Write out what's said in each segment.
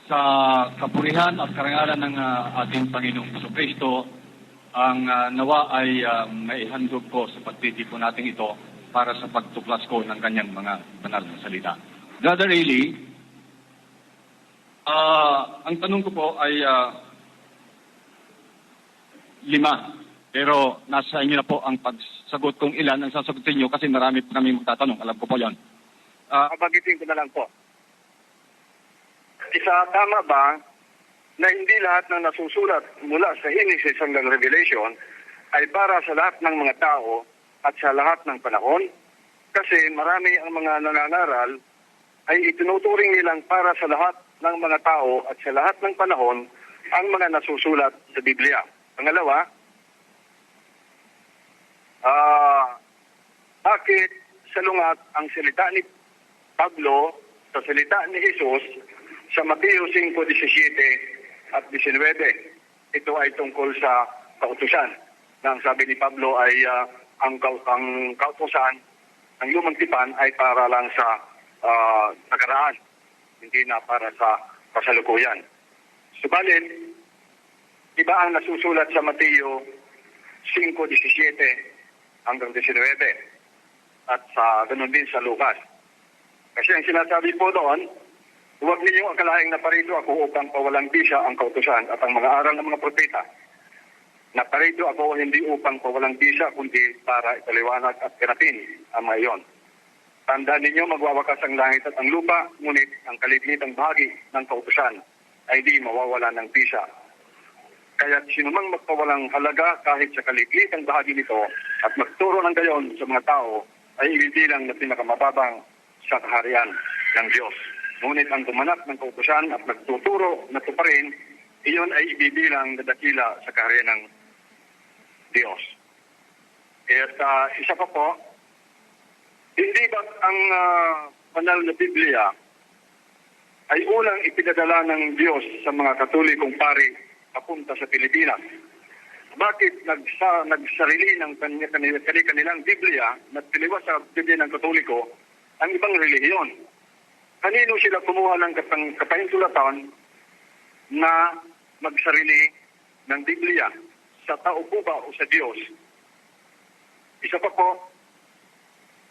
Sa kapurihan at karangalan ng ating Panginoong Jesucristo, ang nawa ay maihandog ko sa pagtitipon natin ito para sa pagtuklas ko ng kanyang mga banal na salita. Brother Eli, ang tanong ko po ay 5. Pero nasa inyo na po ang pagsagot kung ilan ang sasagutin nyo kasi marami po kami magtatanong. Alam ko po yon. Bagitin ko na lang po. Isa, tama ba na hindi lahat ng nasusulat mula sa Genesis hanggang Revelation ay para sa lahat ng mga tao at sa lahat ng panahon? Kasi marami ang mga nangangaral ay itinuturing nilang para sa lahat ng mga tao at sa lahat ng panahon ang mga nasusulat sa Biblia. Pangalawa, bakit salungat ang salita ni Pablo sa salita ni Jesus sa Mateo 5:17 at 19? Ito ay tungkol sa kautusan. Na ang sabi ni Pablo ay ang kautusan, ang lumang tipan ay para lang sa nakaraan, hindi na para sa kasalukuyan. Subalit, iba ang nasusulat sa Mateo 5:17 hanggang 19 at sa ganun din sa Lucas. Kasi ang sinasabi po doon, huwag ninyong akalaing naparito ako upang pawalang bisa ang kautusan at ang mga aral ng mga propeta. Naparito ako hindi upang pawalang bisa, kundi para ipaliwanag at ganapin ang mga iyon. Tandaan ninyo, magwawakas ang langit at ang lupa, ngunit ang kaliglitang bahagi ng kautusan ay di mawawala ng bisa. Kaya sinumang magpawalang halaga kahit sa kaliglitang bahagi nito at magturo ng gayon sa mga tao ay ibibilang na pinakamababang sa kaharian ng Diyos. Ngunit ang gumanap ng kautusan at nagtuturo na tuparin, iyon ay ibibilang na dakila sa kaharian ng Diyos. At isa pa po, hindi ba ang banal na Biblia ay unang ipinadala ng Diyos sa mga Katolikong pari papunta sa Pilipinas? Bakit nagsarili ng kanilang Biblia na tiliwas sa Biblia ng Katoliko ang ibang relihiyon? Kanino sila kumuha ng kapahintulatan na magsarili ng Biblia? Sa tao po ba o sa Diyos? Isa pa po,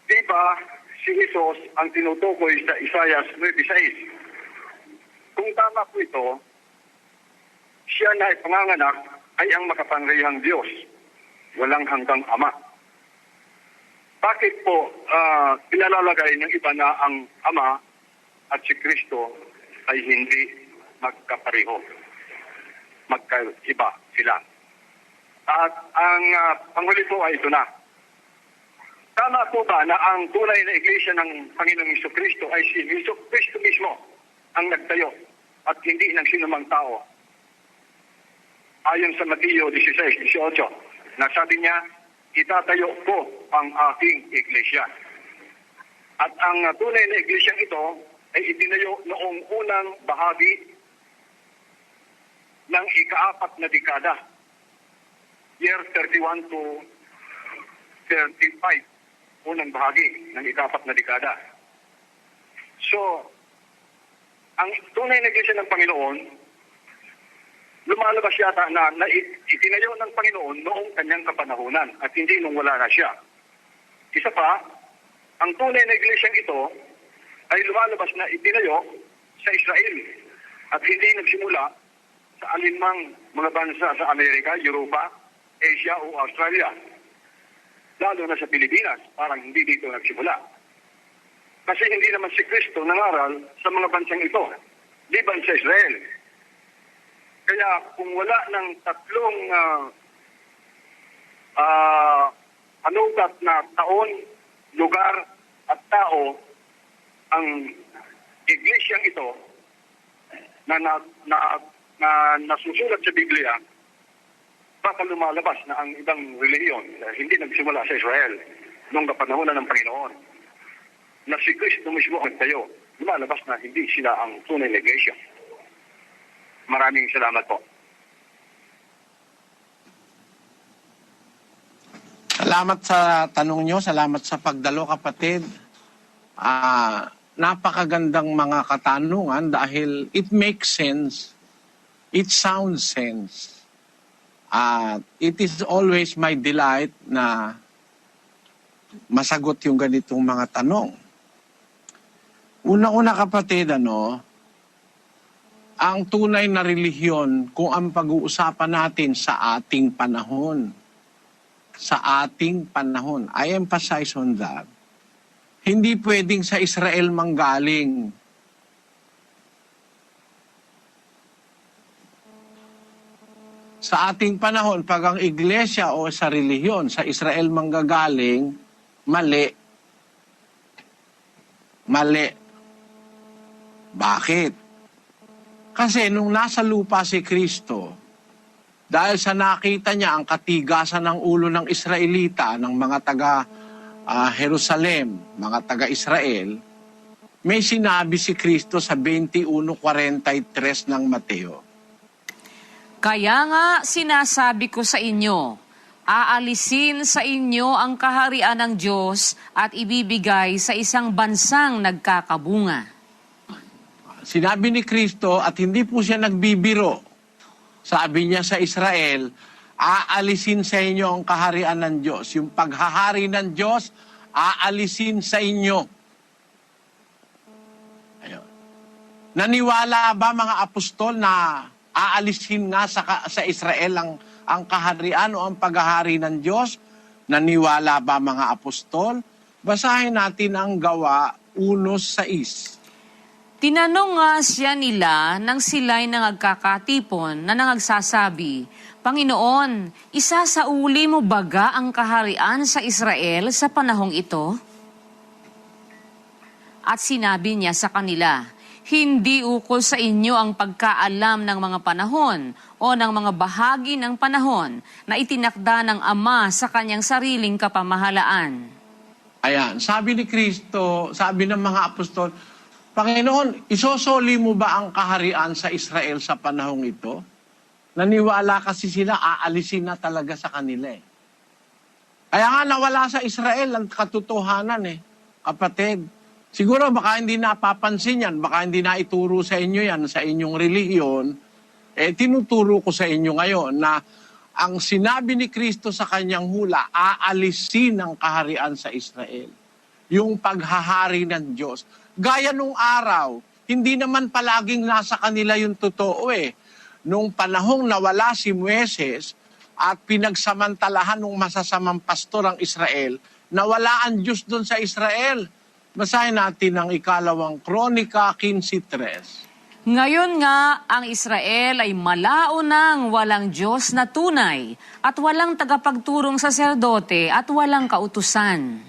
di ba si Jesus ang tinutukoy sa Isaiah 9:6? Kung tama po ito, siya na ipanganganak ay ang makapangyarihang Diyos, walang hanggang Ama. Bakit po pinalalagay ng iba na ang Ama at si Kristo ay hindi magkapareho? Magkaiba sila. At ang panghuli po ay ito na. Tama po ba na ang tunay na iglesia ng Panginoong Jesucristo ay si Jesucristo mismo ang nagtayo at hindi ng sinumang tao? Ayon sa Mateo 16:18, nasabi niya, itatayo ko ang aking iglesia. At ang tunay na iglesia ito ay itinayo noong unang bahagi ng ika-4 na dekada. Year 31 to 35, unang bahagi ng ika-4 na dekada. So, ang tunay na iglesia ng Panginoon, lumalabas yata na itinayo ng Panginoon noong kanyang kapanahunan at hindi nung wala na siya. Isa pa, ang tunay na iglesia ito ay lumalabas na itinayo sa Israel at hindi nagsimula sa alinmang mga bansa sa Amerika, Europa, Asia o Australia. Lalo na sa Pilipinas, parang hindi dito nagsimula. Kasi hindi naman si Kristo nangaral sa mga bansang ito, liban sa Israel. Kaya kung wala ng tatlong anugat na taon, lugar at tao ang iglesyang ito na nasusulat sa Biblia, baka lumalabas na ang ibang relihiyon hindi nagsimula sa Israel noong kapanahunan ng Panginoon. Na si Kristo mismo ang tayo, lumalabas na hindi sila ang tunay na iglesia. Maraming salamat po. Salamat sa tanong nyo, salamat sa pagdalo kapatid. napakagandang mga katanungan dahil it makes sense, it sounds sense. It is always my delight na masagot yung ganitong mga tanong. Una-una kapatid, ang tunay na relihiyon kung ang pag-uusapan natin sa ating panahon. Sa ating panahon. I emphasize on that. Hindi pwedeng sa Israel manggaling. Sa ating panahon, pag ang iglesia o sa relihiyon sa Israel manggagaling, mali. Mali. Bakit? Kasi nung nasa lupa si Kristo, dahil sa nakita niya ang katigasan ng ulo ng Israelita, ng mga taga Jerusalem, mga taga-Israel, may sinabi si Kristo sa 21:43 ng Mateo. Kaya nga sinasabi ko sa inyo, aalisin sa inyo ang kaharian ng Diyos at ibibigay sa isang bansang nagkakabunga. Sinabi ni Kristo at hindi po siya nagbibiro. Sabi niya sa Israel, aalisin sa inyo ang kaharian ng Diyos. Yung paghahari ng Diyos, aalisin sa inyo. Ayun. Naniwala ba mga apostol na aalisin nga sa Israel ang kaharian o ang paghahari ng Diyos? Naniwala ba mga apostol? Basahin natin ang Gawa 1:6. Tinanong nga siya nila nang sila'y nangagkakatipon na nangagsasabi, Panginoon, isasauli mo baga ang kaharian sa Israel sa panahong ito? At sinabi niya sa kanila, hindi ukol sa inyo ang pagkaalam ng mga panahon o ng mga bahagi ng panahon na itinakda ng Ama sa kanyang sariling kapamahalaan. Ayan, sabi ni Kristo, sabi ng mga apostol, Panginoon, isosoli mo ba ang kaharian sa Israel sa panahong ito? Naniwala kasi sila, aalisin na talaga sa kanila eh. Kaya nga nawala sa Israel ang katotohanan eh, kapatid. Siguro baka hindi napapansin yan, baka hindi na ituro sa inyo yan, sa inyong relihiyon. Tinuturo ko sa inyo ngayon na ang sinabi ni Kristo sa kanyang hula, aalisin ang kaharian sa Israel. Yung paghahari ng Diyos. Gaya nung araw, hindi naman palaging nasa kanila yung totoo eh. Nung panahong nawala si Moises at pinagsamantalahan ng masasamang pastor ang Israel, nawala ang Diyos doon sa Israel. Basahin natin ang 2 Kronika 15:3. Ngayon nga, ang Israel ay malao ng walang Diyos na tunay at walang tagapagturong saserdote at walang kautusan.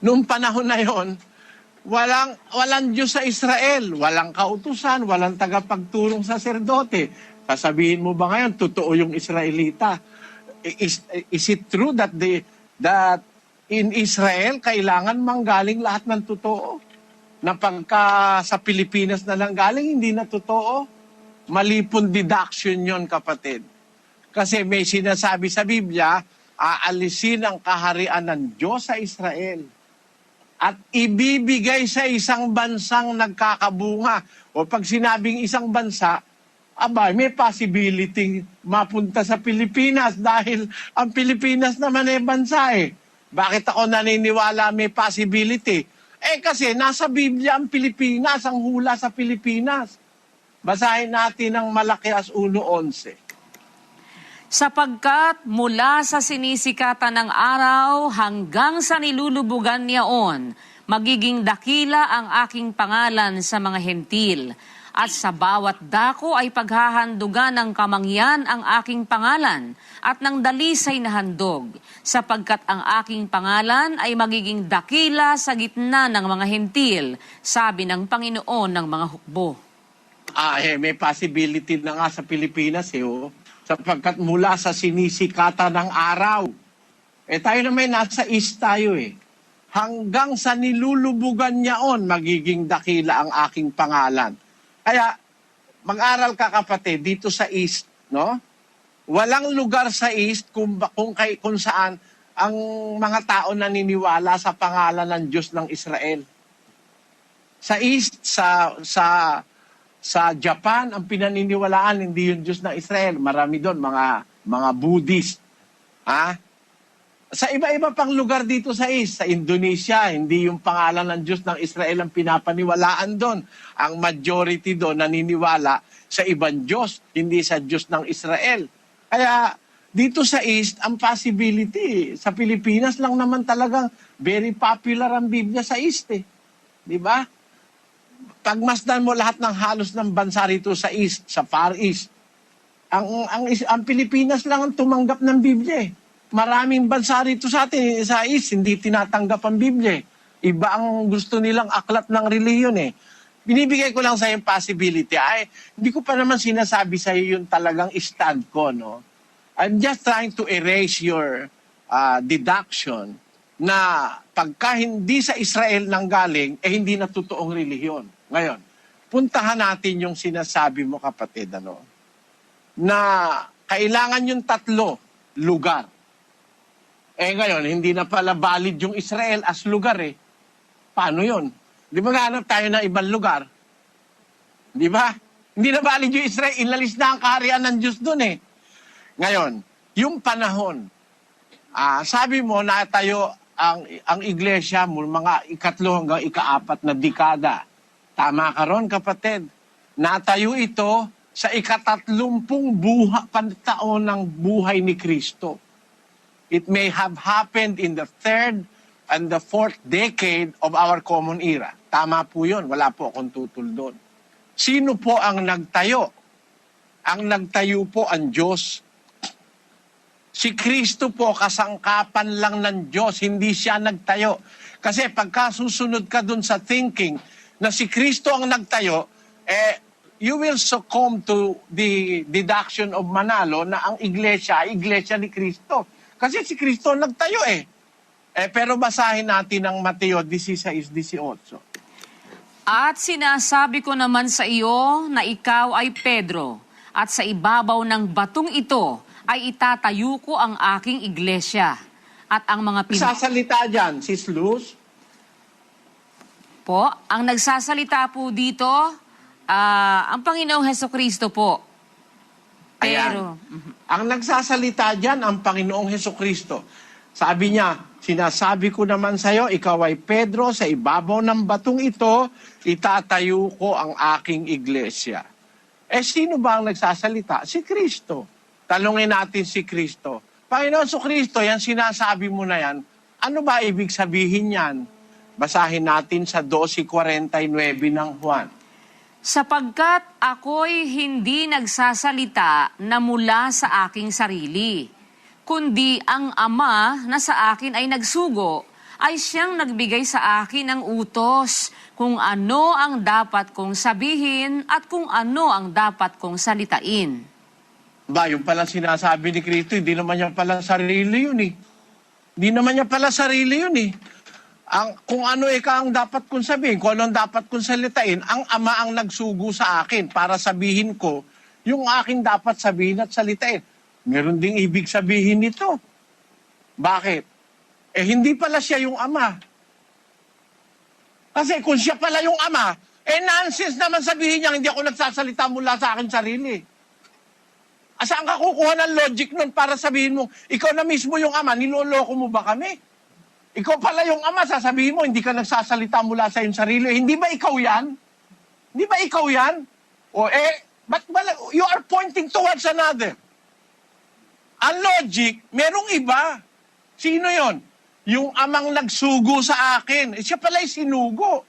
Noong panahon na yon, walang Diyos sa Israel, walang kautusan, walang tagapagturong saserdote. Sasabihin mo ba ngayon, totoo yung Israelita? Is it true that in Israel, kailangan manggaling lahat ng totoo? Na pagka sa Pilipinas na lang galing, hindi na totoo? Malipong deduction yon kapatid. Kasi may sinasabi sa Biblia, aalisin ang kaharian ng Diyos sa Israel at ibibigay sa isang bansang nagkakabunga. O pag sinabing isang bansa, may possibility mapunta sa Pilipinas dahil ang Pilipinas naman ay bansa eh. Bakit ako naniniwala may possibility? Kasi nasa Biblia ang Pilipinas, ang hula sa Pilipinas. Basahin natin ang Malakias 1:11. Sapagkat mula sa sinisikatan ng araw hanggang sa nilulubugan niyaon, magiging dakila ang aking pangalan sa mga hentil. At sa bawat dako ay paghahandugan ng kamangyan ang aking pangalan at ng dalisay na handog, sapagkat ang aking pangalan ay magiging dakila sa gitna ng mga hentil, sabi ng Panginoon ng mga hukbo. May possibility na nga sa Pilipinas sapagkat mula sa sinisikatan ng araw. Tayo naman nasa east tayo Hanggang sa nilulubugan niyaon, magiging dakila ang aking pangalan. Kaya, mag-aral ka kapatid, dito sa east, no? Walang lugar sa east kung saan ang mga tao naniniwala sa pangalan ng Diyos ng Israel. Sa East, sa Japan, ang pinaniniwalaan, hindi yung Diyos ng Israel. Marami doon, mga Buddhist. Sa iba-iba pang lugar dito sa East, sa Indonesia, hindi yung pangalan ng Diyos ng Israel ang pinapaniwalaan doon. Ang majority doon naniniwala sa ibang Diyos, hindi sa Diyos ng Israel. Kaya dito sa East, ang possibility, sa Pilipinas lang naman talagang very popular ang Biblia sa East eh. Di ba? Pagmasdan mo lahat ng halos ng bansa rito sa East, sa Far East, ang Pilipinas lang ang tumanggap ng Biblia eh. Maraming bansa rito sa atin, sa East, hindi tinatanggap ang Biblia. Iba ang gusto nilang aklat ng reliyon eh. Binibigay ko lang sa yung possibility. Ay, hindi ko pa naman sinasabi sa iyo yung talagang stand ko, no? I'm just trying to erase your deduction na pagka hindi sa Israel nanggaling, hindi na totoong reliyon. Ngayon, puntahan natin yung sinasabi mo, kapatid, na kailangan yung 3 lugar. Ngayon, hindi na pala valid yung Israel as lugar eh. Paano yun? Di ba hanap tayo ng ibang lugar? Di ba? Hindi na valid yung Israel. Inalis na ang kaharian ng Diyos doon eh. Ngayon, yung panahon, sabi mo na tayo ang iglesia mo, mga 3 hanggang 4 na dekada. Tama ka ron, kapatid. Natayo ito sa 30 taon ng buhay ni Kristo. It may have happened in the 3rd and the 4th decade of our common era. Tama po yun. Wala po akong tutol doon. Sino po ang nagtayo? Ang nagtayo po ang Diyos. Si Kristo po, kasangkapan lang ng Diyos. Hindi siya nagtayo. Kasi pagka susunod ka doon sa thinking na si Kristo ang nagtayo, you will succumb to the deduction of Manalo na ang iglesia ni Kristo. Kasi si Kristo nagtayo eh. Pero basahin natin ang Mateo 16:18. At sinasabi ko naman sa iyo na ikaw ay Pedro, at sa ibabaw ng batong ito ay itatayo ko ang aking iglesia. At ang mga Sasalita dyan, Sis Luz? Po, ang nagsasalita po dito, ang Panginoong Hesukristo po. Pero, Ang nagsasalita dyan, ang Panginoong Hesukristo. Sabi niya, sinasabi ko naman sa iyo, ikaw ay Pedro, sa ibabaw ng batong ito, itatayo ko ang aking iglesia. Sino ba ang nagsasalita? Si Kristo. Talungin natin si Kristo. Panginoon Kristo, yan sinasabi mo na yan, ano ba ibig sabihin yan? Basahin natin sa 12:49 ng Juan. sapagkat ako'y hindi nagsasalita na mula sa aking sarili, kundi ang Ama na sa akin ay nagsugo, ay siyang nagbigay sa akin ng utos kung ano ang dapat kong sabihin at kung ano ang dapat kong salitain. Yung pala sinasabi ni Kristo, hindi naman niya pala sarili yun eh. Hindi naman niya pala sarili yun eh. Kung ano ang dapat kong sabihin, kung ano ang dapat kong salitain, ang Ama ang nagsugo sa akin para sabihin ko yung aking dapat sabihin at salitain. Meron ding ibig sabihin nito. Bakit? Hindi pala siya yung Ama. Kasi kung siya pala yung Ama, nonsense naman sabihin niya, hindi ako nagsasalita mula sa akin sarili. Saan ka kukuha ng logic nun para sabihin mo, ikaw na mismo yung Ama, niloloko mo ba kami? Ikaw pala yung Ama, sasabihin mo, hindi ka nagsasalita mula sa iyong sarili. Hindi ba ikaw yan? Hindi ba ikaw yan? You are pointing towards another. Ang logic, merong iba. Sino yon? Yung Amang nagsugo sa akin. Siya pala'y sinugo.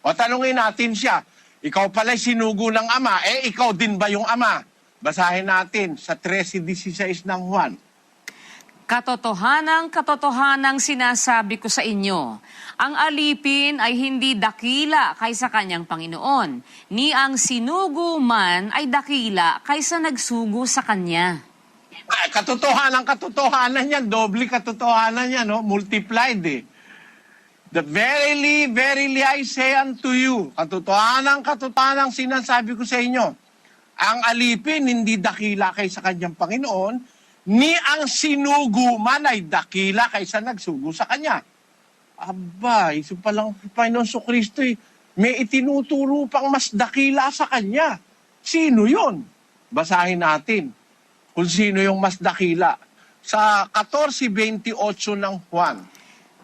O tanungin natin siya, ikaw pala'y sinugo ng Ama, ikaw din ba yung Ama? Basahin natin sa 13:16 ng Juan. Katotohanang sinasabi ko sa inyo, ang alipin ay hindi dakila kaysa kanyang Panginoon, ni ang sinugo man ay dakila kaysa nagsugo sa kanya. Katotohanan yan, doble katotohanan yan, no? Multiplied eh. The verily, verily I say unto you, katotohanan sinasabi ko sa inyo, ang alipin hindi dakila kaysa kanyang Panginoon, ni ang sinugo man ay dakila kaysa nagsugo sa kanya. Aba, iso palang Panginoon Kristo may itinuturo pang mas dakila sa kanya. Sino yon? Basahin natin kung sino yung mas dakila. Sa 14:28 ng Juan.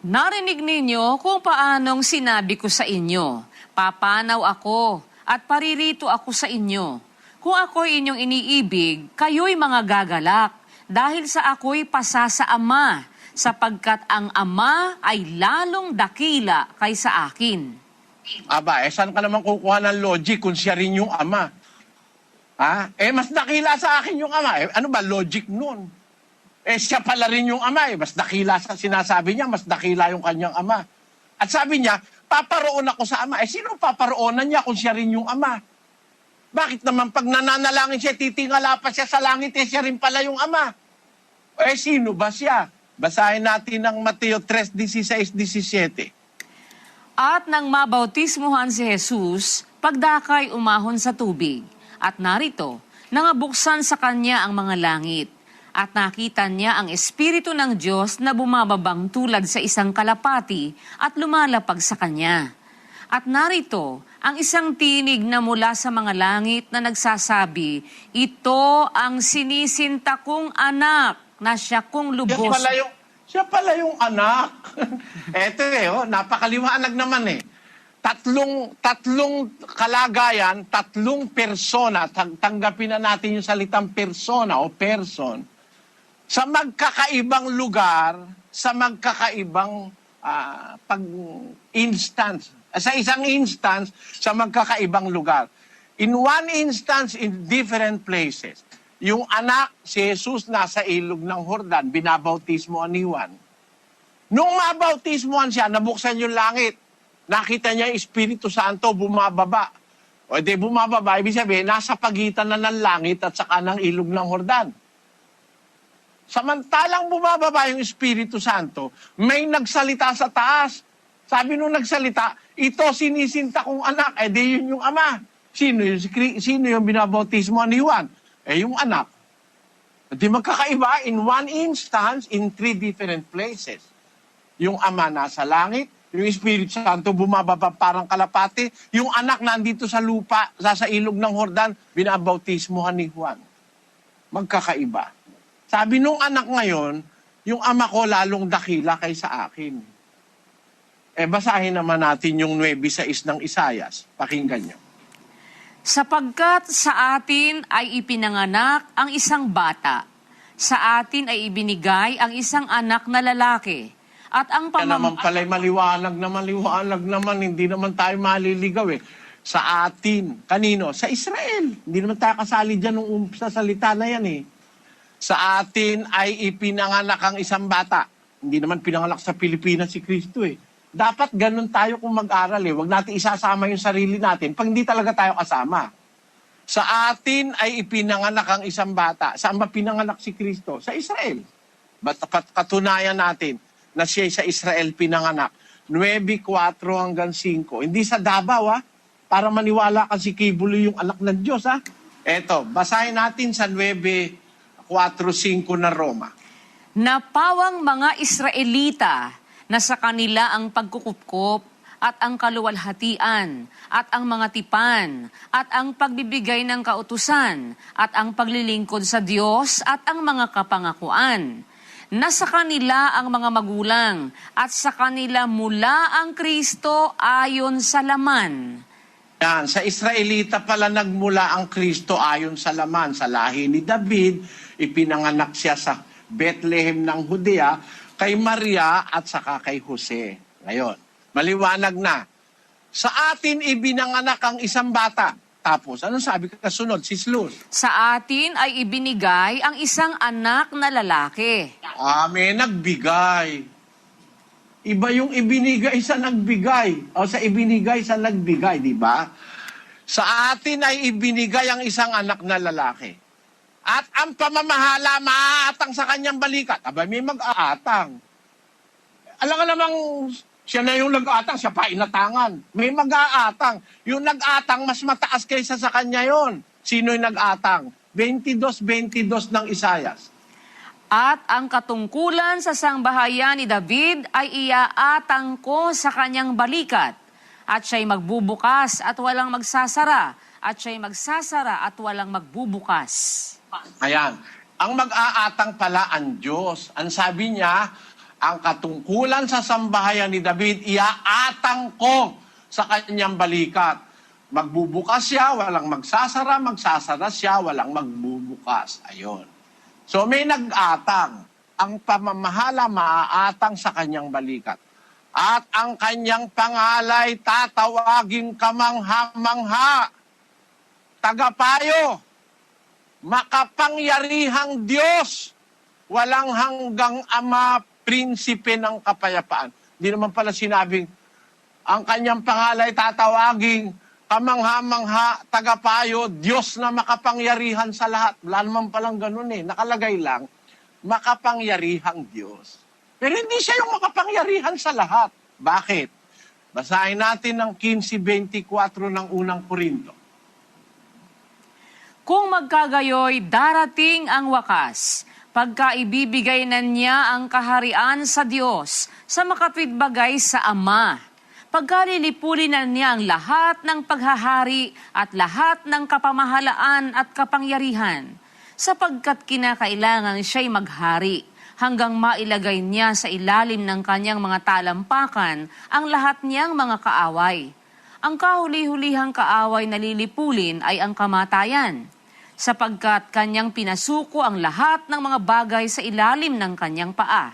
Narinig ninyo kung paanong sinabi ko sa inyo, papanaw ako at paririto ako sa inyo. Kung ako'y inyong iniibig, kayo'y mga gagalak, dahil sa ako'y pasa sa Ama, sapagkat ang Ama ay lalong dakila kaysa akin. Aba, saan ka naman kukuha ng logic kung siya rin yung Ama? Ha? Mas dakila sa akin yung Ama. Ano ba logic nun? Siya pala rin yung Ama. Mas dakila sa sinasabi niya, mas dakila yung kanyang Ama. At sabi niya, paparoon ako sa Ama. Sino paparoonan niya kung siya rin yung Ama? Bakit naman pag nananalangin siya, titingala pa siya sa langit, siya rin pala yung Ama? Sino ba siya? Basahin natin ng Mateo 3:16-17. At nang mabautismuhan si Jesus, pagdakay umahon sa tubig. At narito, nangabuksan sa kanya ang mga langit. At nakita niya ang Espiritu ng Diyos na bumababang tulad sa isang kalapati at lumalapag sa kanya. At narito, ang isang tinig na mula sa mga langit na nagsasabi, ito ang sinisinta kong anak na siya kong lubos. Siya pala yung anak. Eto napakaliwanag naman Tatlong kalagayan, tatlong persona, tanggapin na natin yung salitang persona o person, sa magkakaibang lugar, sa magkakaibang pag-instance. Sa isang instance, sa magkakaibang lugar. In one instance, in different places. Yung anak, si Jesus, nasa ilog ng Jordan, binabautismoan ni Juan. Nung mabautismoan siya, nabuksan yung langit. Nakita niya yung Espiritu Santo bumababa. O di bumababa, ibig sabihin, nasa pagitan na ng langit at saka ng ilog ng Jordan. Samantalang bumababa yung Espiritu Santo, may nagsalita sa taas. Sabi nung nagsalita, ito sinisinta kong anak, di yun yung Ama. Sino yung binabautismo ni Juan? Yung anak. Di magkakaiba, in one instance, in three different places. Yung Ama nasa langit, yung Espiritu Santo bumababa parang kalapati, yung anak nandito sa lupa, sa ilog ng Jordan, binabautismohan ni Juan. Magkakaiba. Sabi nung anak ngayon, yung ama ko lalong dakila kaysa akin. Basahin naman natin yung 9:6 ng Isayas. Pakinggan nyo. Sapagkat sa atin ay ipinanganak ang isang bata, sa atin ay ibinigay ang isang anak na lalaki, at ang naman pala'y maliwanag naman, hindi naman tayo maliligaw Sa atin, kanino? Sa Israel. Hindi naman tayo kasali dyan nung sa salita na yan Sa atin ay ipinanganak ang isang bata. Hindi naman pinanganak sa Pilipinas si Kristo Dapat ganun tayo kung mag-aral Huwag natin isasama yung sarili natin pag hindi talaga tayo kasama. Sa atin ay ipinanganak ang isang bata. Saan ba pinanganak si Kristo? Sa Israel. Katunayan natin na siya sa Israel pinanganak. 9:4-5. Hindi sa Davao para maniwala ka si Kibulo yung anak ng Diyos Eto, basahin natin sa 9:4-5 na Roma. Napawang mga Israelita na sa kanila ang pagkukupkop at ang kaluwalhatian at ang mga tipan at ang pagbibigay ng kautusan at ang paglilingkod sa Diyos at ang mga kapangakuan. Nasa kanila ang mga magulang at sa kanila mula ang Kristo ayon sa laman. Yan, sa Israelita pala nagmula ang Kristo ayon sa laman. Sa lahi ni David, ipinanganak siya sa Bethlehem ng Judea, kay Maria at saka kay Jose. Ngayon, maliwanag na. Sa atin ibinanganak ang isang bata. Tapos, anong sabi kasunod? Sislus. Sa atin ay ibinigay ang isang anak na lalaki. May nagbigay. Iba yung ibinigay sa nagbigay. O sa ibinigay sa nagbigay, di ba? Sa atin ay ibinigay ang isang anak na lalaki. At ang pamamahala, maaatang sa kanyang balikat. May mag-aatang. Alam ka namang, siya na yung nag-aatang, siya pa inatangan. May mag-aatang. Yung nag-aatang, mas mataas kaysa sa kanya yon. Sino yung nag-aatang? 22:22 ng Isayas. At ang katungkulan sa sangbahayan ni David ay iaatang ko sa kanyang balikat. at siya'y magbubukas at walang magsasara, at siya'y magsasara at walang magbubukas. Ayan. Ang mag-aatang pala ang Diyos. Ang sabi niya, ang katungkulan sa sambahayan ni David, iaatang ko sa kanyang balikat. Magbubukas siya, walang magsasara, magsasara siya, walang magbubukas. Ayun. So may nag-atang. Ang pamamahala maaatang sa kanyang balikat. At ang kanyang pangalay tatawaging kamangha-mangha, tagapayo, makapangyarihang Diyos, walang hanggang Ama, prinsipe ng kapayapaan. Hindi naman pala sinabing, ang kanyang pangalay tatawaging kamangha-mangha, tagapayo, Diyos na makapangyarihan sa lahat. Wala naman palang ganun eh. Nakalagay lang, makapangyarihang Diyos. Pero hindi siya yung makapangyarihan sa lahat. Bakit? Basahin natin ang 15:24 ng unang Korinto. Kung magkagayoy, darating ang wakas, pagka ibibigay na niya ang kaharian sa Diyos, sa makatwid bagay sa Ama. Pagka lilipulin na niya ang lahat ng paghahari at lahat ng kapamahalaan at kapangyarihan, sapagkat kinakailangan siya'y maghari, hanggang mailagay niya sa ilalim ng kanyang mga talampakan ang lahat niyang mga kaaway. Ang kahuli-hulihang kaaway na lilipulin ay ang kamatayan, sapagkat kanyang pinasuko ang lahat ng mga bagay sa ilalim ng kanyang paa.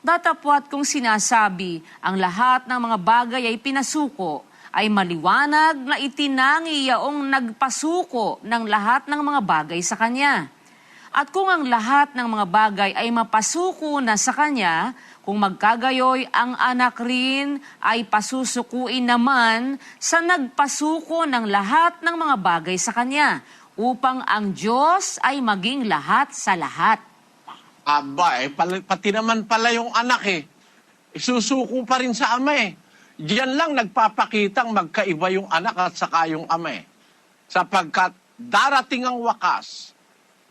Datapwat kung sinasabi ang lahat ng mga bagay ay pinasuko, ay maliwanag na itinangi yaong nagpasuko ng lahat ng mga bagay sa kanya. At kung ang lahat ng mga bagay ay mapasuko na sa kanya, kung magkagayoy, ang anak rin ay pasusukuin naman sa nagpasuko ng lahat ng mga bagay sa kanya, upang ang Diyos ay maging lahat sa lahat. Aba, pati naman pala yung anak eh. Isusuko pa rin sa Ama eh. Diyan lang nagpapakitang magkaiba yung anak at saka yung Ama eh. Sapagkat darating ang wakas,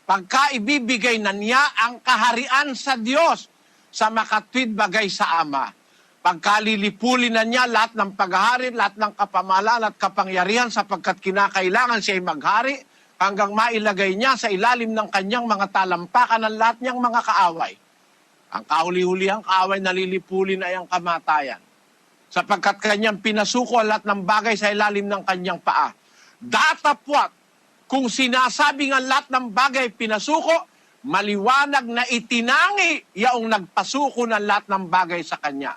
pagka ibibigay na niya ang kaharian sa Diyos sa makatwid bagay sa Ama. Pagka lilipulin na niya lahat ng paghahari, lahat ng kapamahalaan at kapangyarihan sapagkat kinakailangan siya'y maghari hanggang mailagay niya sa ilalim ng kanyang mga talampakan ang lahat niyang mga kaaway. Ang kahuli-hulihang kaaway na lilipulin ay ang kamatayan. Sapagkat kanyang pinasuko ang lahat ng bagay sa ilalim ng kanyang paa. Datapwat, kung sinasabing ang lahat ng bagay pinasuko, maliwanag na itinangi yaong nagpasuko ng lahat ng bagay sa kanya.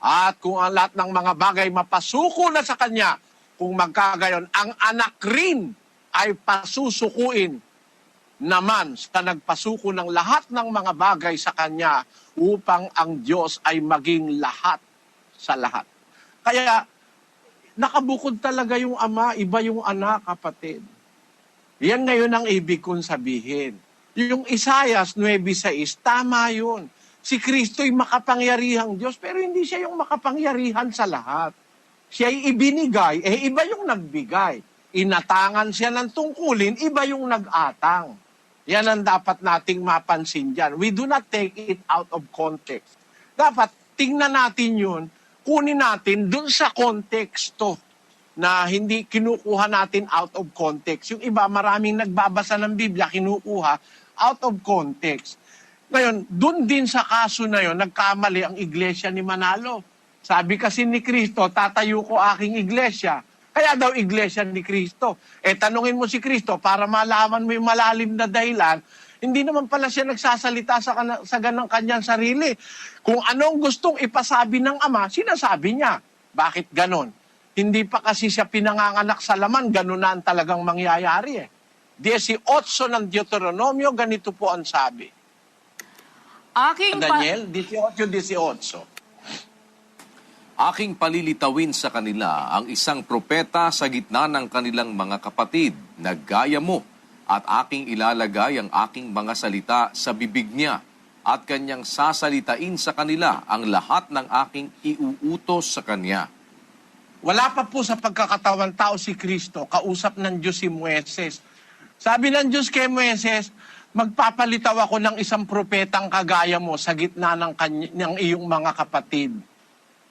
At kung ang lahat ng mga bagay mapasuko na sa kanya, kung magkagayon, ang anak rin ay pasusukuin naman sa nagpasuko ng lahat ng mga bagay sa kanya upang ang Diyos ay maging lahat sa lahat. Kaya, nakabukod talaga yung Ama, iba yung anak, kapatid. Yan ngayon ang ibig kong sabihin. Yung Isaias 9:6, tama yun. Si Kristo'y makapangyarihang Diyos, pero hindi siya yung makapangyarihan sa lahat. Siya'y ibinigay, iba yung nagbigay. Inatangan siya ng tungkulin, iba yung nag-atang. Yan ang dapat nating mapansin dyan. We do not take it out of context. Dapat tingnan natin yun, kunin natin dun sa konteksto na hindi kinukuha natin out of context. Yung iba, maraming nagbabasa ng Biblia, kinukuha out of context. Ngayon, dun din sa kaso na yon, nagkamali ang iglesia ni Manalo. Sabi kasi ni Kristo, tatayo ko aking iglesia. Kaya daw iglesia ni Kristo. Tanungin mo si Kristo para malaman mo yung malalim na dahilan, hindi naman pala siya nagsasalita sa ganang kanyang sarili. Kung anong gustong ipasabi ng Ama, sinasabi niya. Bakit ganon? Hindi pa kasi siya pinanganganak sa laman, ganon na ang talagang mangyayari 18 ng Deuteronomio, ganito po ang sabi. Daniel, 18:18. Aking palilitawin sa kanila ang isang propeta sa gitna ng kanilang mga kapatid na gaya mo, at aking ilalagay ang aking mga salita sa bibig niya, at kanyang sasalitain sa kanila ang lahat ng aking iuutos sa kanya. Wala pa po sa pagkakatawan tao si Kristo, kausap ng Diyos si Moises. Sabi ng Diyos kay Moises, magpapalitaw ako ng isang propetang kagaya mo sa gitna ng iyong mga kapatid.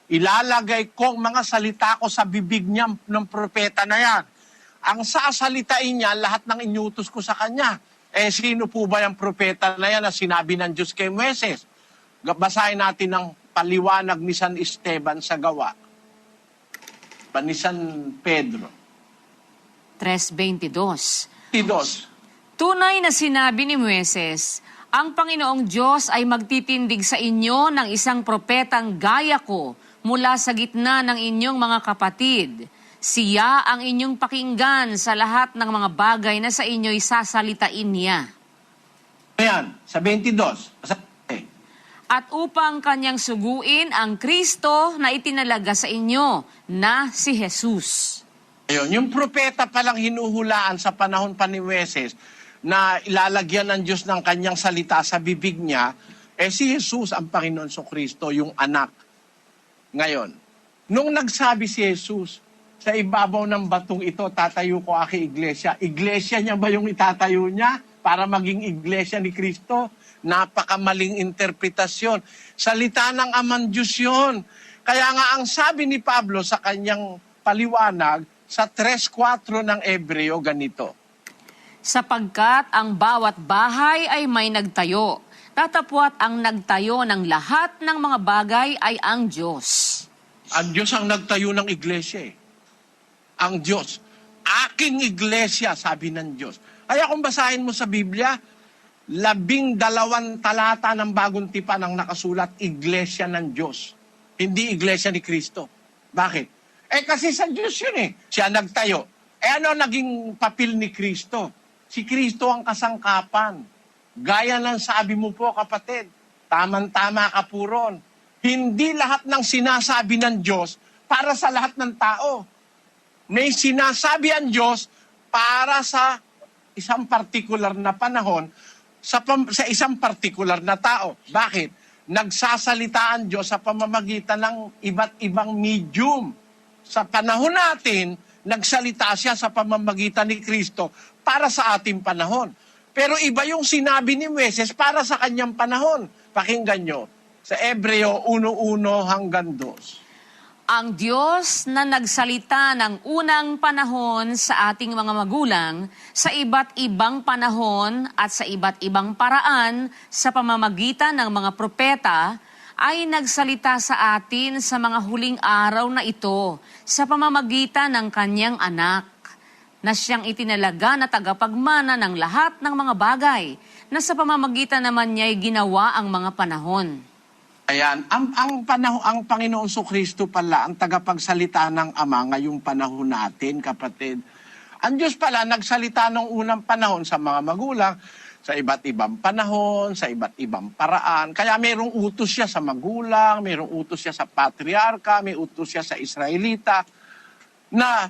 ilalagay ko ang mga salita ko sa bibig niya ng propeta na yan. Ang sasalitain niya, lahat ng inyutos ko sa kanya. Sino po ba yung propeta na yan na sinabi ng Diyos kay Moises? Basahin natin ang paliwanag ni San Esteban sa gawa. Ni San Pedro. 3:22. Tidos. Tunay na sinabi ni Moises, ang Panginoong Diyos ay magtitindig sa inyo ng isang propetang gaya ko mula sa gitna ng inyong mga kapatid. Siya ang inyong pakinggan sa lahat ng mga bagay na sa inyo'y sasalitain niya. Ayan, sa 22. At upang kanyang suguin ang Kristo na itinalaga sa inyo na si Jesus. Ayun, yung propeta palang hinuhulaan sa panahon pa ni Moises na ilalagyan ng Diyos ng kanyang salita sa bibig niya, si Jesus ang Panginoon Kristo, yung anak. Ngayon, nung nagsabi si Jesus, sa ibabaw ng batong ito, tatayo ko aking iglesia. Iglesia niya ba yung itatayo niya para maging iglesia ni Kristo? Napakamaling interpretasyon. Salita ng Amang Diyos yun. Kaya nga ang sabi ni Pablo sa kanyang paliwanag sa 3:4 ng Ebreo, ganito. Sapagkat ang bawat bahay ay may nagtayo, tatapwat ang nagtayo ng lahat ng mga bagay ay ang Diyos. Ang Diyos ang nagtayo ng iglesia eh. Ang Diyos. Aking iglesia, sabi ng Diyos. Kaya kung basahin mo sa Biblia, 12 talata ng Bagong Tipan ang nakasulat, iglesia ng Diyos. Hindi iglesia ni Kristo. Bakit? Kasi sa Diyos yun eh. Siya nagtayo. Ano naging papel ni Kristo? Si Kristo ang kasangkapan. Gaya ng sabi mo po, kapatid, tamang-tama ka po ron. Hindi lahat ng sinasabi ng Diyos para sa lahat ng tao. May sinasabi ang Diyos para sa isang partikular na panahon, sa isang partikular na tao. Bakit? Nagsasalita ang Diyos sa pamamagitan ng iba't ibang medium. Sa panahon natin, nagsalita siya sa pamamagitan ni Kristo para sa ating panahon. Pero iba yung sinabi ni Moises para sa kanyang panahon. Pakinggan nyo, sa Ebreo 1:1 hanggang 2. Ang Diyos na nagsalita ng unang panahon sa ating mga magulang sa iba't ibang panahon at sa iba't ibang paraan sa pamamagitan ng mga propeta ay nagsalita sa atin sa mga huling araw na ito sa pamamagitan ng kanyang anak na siyang itinalaga na tagapagmana ng lahat ng mga bagay na sa pamamagitan naman niya'y ginawa ang mga panahon. Ayan, ang Panginoon Kristo pala, ang tagapagsalita ng Ama ngayong panahon natin, kapatid. Ang Diyos pala nagsalita nung unang panahon sa mga magulang, sa iba't ibang panahon, sa iba't ibang paraan. Kaya mayroong utos siya sa magulang, mayroong utos siya sa patriarka, may utos siya sa Israelita, na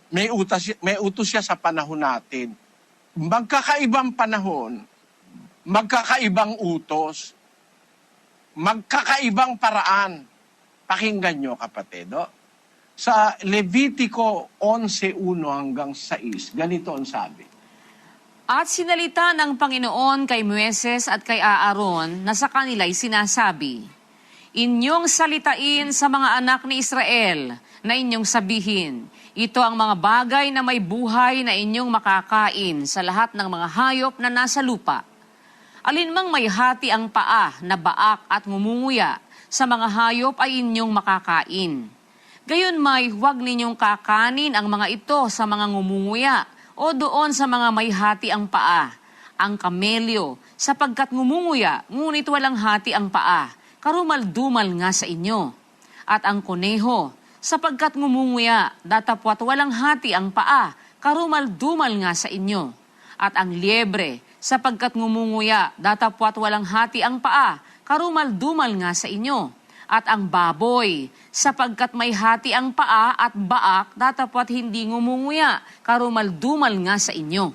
may utos siya sa panahon natin. Magkakaibang panahon, magkakaibang utos, magkakaibang paraan. Pakinggan nyo, kapatid. Sa Levitico 11:1 hanggang 6, ganito ang sabi. At sinalita ng Panginoon kay Moises at kay Aaron na sa kanila'y sinasabi, inyong salitain sa mga anak ni Israel na inyong sabihin, ito ang mga bagay na may buhay na inyong makakain sa lahat ng mga hayop na nasa lupa. Alinmang may hati ang paa na baak at ngumunguya, sa mga hayop ay inyong makakain. Gayon may huwag ninyong kakanin ang mga ito sa mga ngumunguya o doon sa mga may hati ang paa. Ang kamelyo, sapagkat ngumunguya, ngunit walang hati ang paa, karumal-dumal nga sa inyo. At ang kuneho, sapagkat ngumunguya, datapwat walang hati ang paa, karumal-dumal nga sa inyo. At ang liebre, sapagkat ngumunguya, datapwat walang hati ang paa, karumal-dumal nga sa inyo. At ang baboy, sapagkat may hati ang paa at baak, datapwat hindi ngumunguya, karumal-dumal nga sa inyo.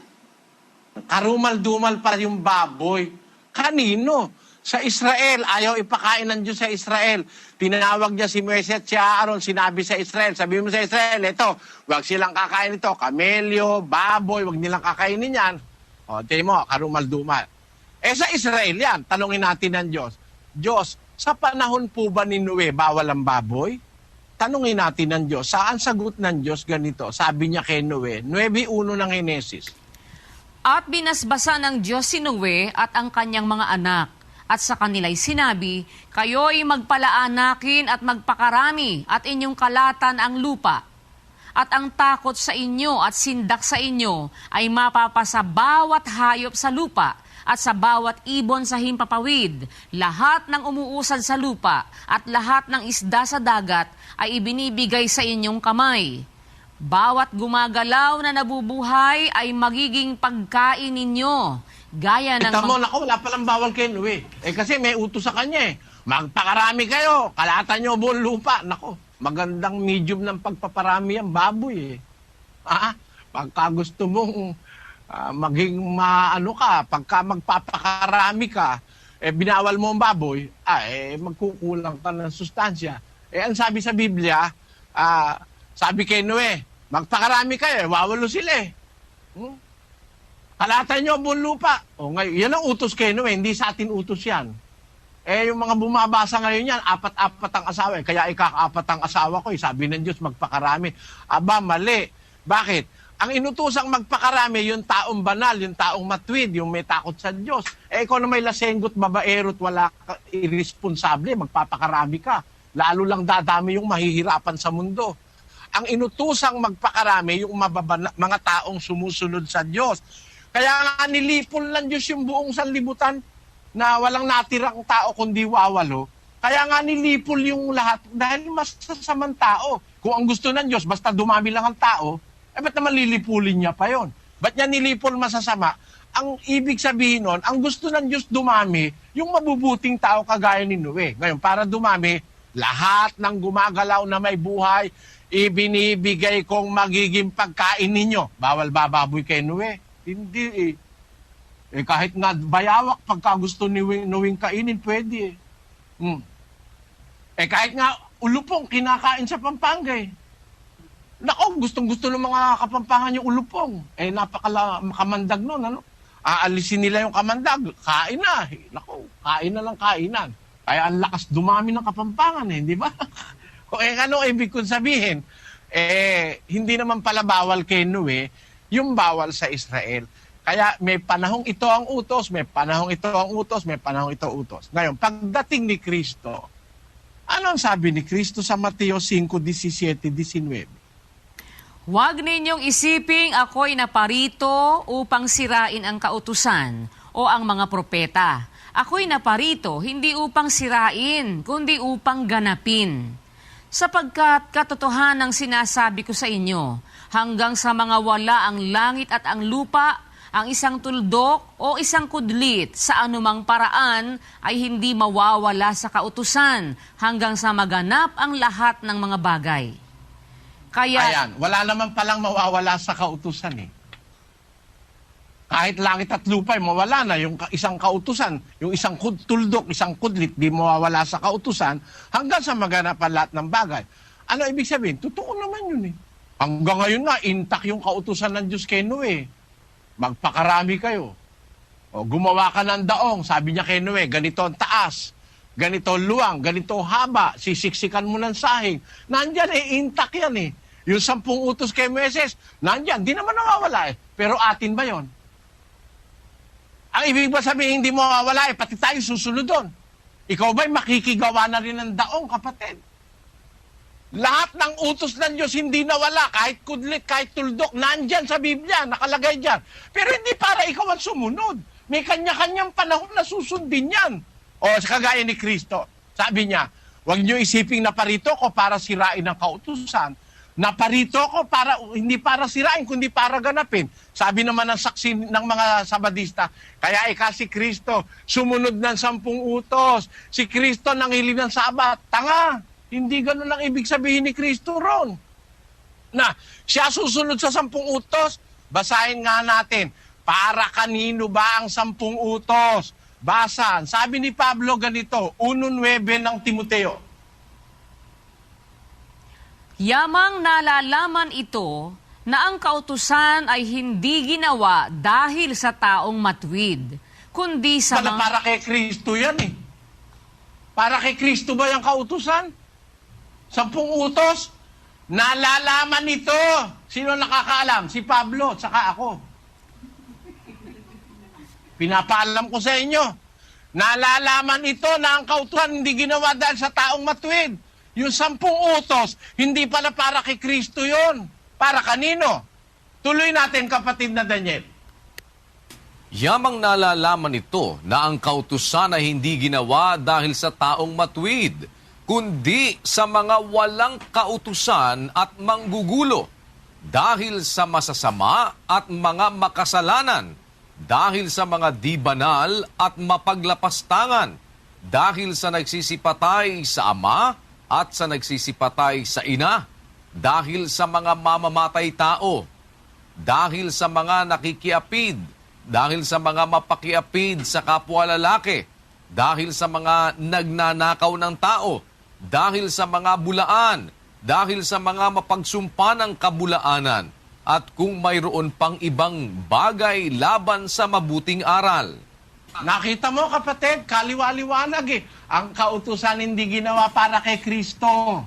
Karumal-dumal pa yung baboy. Kanino? Sa Israel. Ayaw ipakain ng Diyos sa Israel. Tinawag niya si Moises, si Aaron, sinabi sa Israel. Sabi mo sa Israel, ito, wag silang kakain ito. Kamelyo, baboy, wag nilang kakainin yan. O, tingin mo, karumal-dumal. Sa Israel yan, tanungin natin ng Diyos. Diyos, Sa panahon po ba ni Noe, bawal ang baboy? Tanungin natin ng Diyos. Saan sagot ng Diyos ganito? Sabi niya kay Noe, 9:1 ng Henesis. At binasbasa ng Diyos si Noe at ang kanyang mga anak. At sa kanila'y sinabi, kayo'y magpalaanakin at magpakarami at inyong kalatan ang lupa. At ang takot sa inyo at sindak sa inyo ay mapapasa bawat hayop sa lupa at sa bawat ibon sa himpapawid, lahat ng umuusad sa lupa at lahat ng isda sa dagat ay ibinibigay sa inyong kamay. Bawat gumagalaw na nabubuhay ay magiging pagkain ninyo. Gaya ng... Kita mo, naku, wala palang bawal kay Noe. Kasi may utos sa kanya eh. Magpakarami kayo, kalatan nyo buong lupa. Naku, magandang medium ng pagpaparami ang baboy eh. Pagka gusto mong maging maano ka, pagka magpapakarami ka, binawal mo ang baboy, magkukulang ka ng sustansya. Ang sabi sa Biblia, sabi kay Noe, magpakarami kayo, wawalo sila eh. Kalatan nyo buong lupa. Ngayon, yan ang utos kay Noe, hindi sa atin utos yan. Yung mga bumabasa ngayon yan, 4-4 ang asawa. Kaya ikaka-4 ang asawa ko, sabi ng Diyos, magpakarami. Aba, mali. Bakit? Ang inutusang magpakarami, yung taong banal, yung taong matwid, yung may takot sa Diyos. Ikaw na may lasenggot, babaerot, wala ka, irresponsable, magpapakarami ka. Lalo lang dadami yung mahihirapan sa mundo. Ang inutusang magpakarami, yung mga taong sumusunod sa Diyos. Kaya nga nilipol ng Diyos yung buong sanlibutan na walang natirang tao kundi wawalo. Kaya nga nilipol yung lahat dahil masasamang tao. Kung ang gusto ng Diyos, basta dumami lang ang tao, ba't naman lilipulin niya pa yon? Ba't niya nilipol masasama? Ang ibig sabihin nun, ang gusto ng Diyos dumami, yung mabubuting tao kagaya ni Noe. Ngayon, para dumami, lahat ng gumagalaw na may buhay, ibinibigay kong magiging pagkain ninyo. Bawal bababoy kay Noe? Hindi eh. Kahit nga bayawak, pagka gusto ni Noeng kainin, pwede eh. Kahit nga ulupong, kinakain sa Pampanga eh. Nako, gustong-gusto ng mga Kapampangan yung ulupong. Napakamandag nun, ano? Aalisin nila yung kamandag, kain na. Nako, kain na lang kainan. Kaya ang lakas dumami ng Kapampangan eh, di ba? Ano ibig kong sabihin? Hindi naman pala bawal kay Noe, yung bawal sa Israel. Kaya may panahong ito ang utos, may panahong ito ang utos, may panahong ito utos. Ngayon, pagdating ni Kristo, ano ang sabi ni Kristo sa Mateo 5:17-19? Huwag ninyong isiping ako'y naparito upang sirain ang kautusan o ang mga propeta. Ako'y naparito hindi upang sirain, kundi upang ganapin. Sapagkat katotohanang sinasabi ko sa inyo, hanggang sa mga wala ang langit at ang lupa, ang isang tuldok o isang kudlit sa anumang paraan ay hindi mawawala sa kautusan hanggang sa maganap ang lahat ng mga bagay. Kaya, ayan, wala naman palang mawawala sa kautusan eh. Kahit langit at lupa, mawala na yung isang kautusan, yung isang tuldok, isang kudlit, di mawawala sa kautusan hanggang sa maganap ang lahat ng bagay. Ano ibig sabihin? Totoo naman yun eh. Hanggang ngayon nga, intact yung kautusan ng Diyos kay Noe. Magpakarami kayo. Gumawa ka ng daong, sabi niya kay Noe, ganito ang taas, ganito luwang, ganito haba, sisiksikan mo ng sahig. Nandyan intact yan eh. Yung 10 utos kay Moises, nandyan, di naman nawawala eh. Pero atin ba yon? Ang ibig ba sabihin hindi mo mawawala eh, pati tayo susunod doon. Ikaw ba'y makikigawa na rin ng daong, kapatid? Lahat ng utos ng Diyos hindi nawala, kahit kudlit, kahit tuldok, nandyan sa Biblia, nakalagay dyan. Pero hindi para ikaw ang sumunod. May kanya-kanyang panahon na susundin yan. O kagaya ni Kristo, sabi niya, huwag niyo isiping naparito ko para sirain ang kautusan. Naparito ko para, hindi para sirain, kundi para ganapin. Sabi naman ng saksi ng mga Sabadista, kaya si Kristo, sumunod ng 10 utos. Si Kristo nangiling ng Sabat. Tanga! Hindi ganun ang ibig sabihin ni Kristo ron. Na, siya susunod sa 10 utos. Basahin nga natin, para kanino ba ang 10 utos? Basan. Sabi ni Pablo ganito, 1:9 ng Timoteo. Yamang nalalaman ito na ang kautusan ay hindi ginawa dahil sa taong matwid, kundi sa Para kay Kristo yan eh. Para kay Kristo ba yung kautusan? 10 utos? Nalalaman ito. Sino nakakaalam? Si Pablo, tsaka ako. Pinapaalam ko sa inyo. Nalalaman ito na ang kautusan hindi ginawa dahil sa taong matuwid. Yung 10 utos, hindi pala para kay Kristo yun. Para kanino? Tuloy natin, kapatid na Daniel. Yamang nalalaman ito na ang kautusan ay hindi ginawa dahil sa taong matuwid, kundi sa mga walang kautusan at manggugulo, dahil sa masasama at mga makasalanan, dahil sa mga di banal at mapaglapastangan, dahil sa nagsisipatay sa ama at sa nagsisipatay sa ina, dahil sa mga mamamatay tao, dahil sa mga nakikiapid, dahil sa mga mapakiapid sa kapwa lalaki, dahil sa mga nagnanakaw ng tao, dahil sa mga bulaan, dahil sa mga mapagsumpa ng kabulaanan, at kung mayroon pang ibang bagay laban sa mabuting aral. Nakita mo, kapatid, kaliwa-liwanag eh. Ang kautusan hindi ginawa para kay Kristo.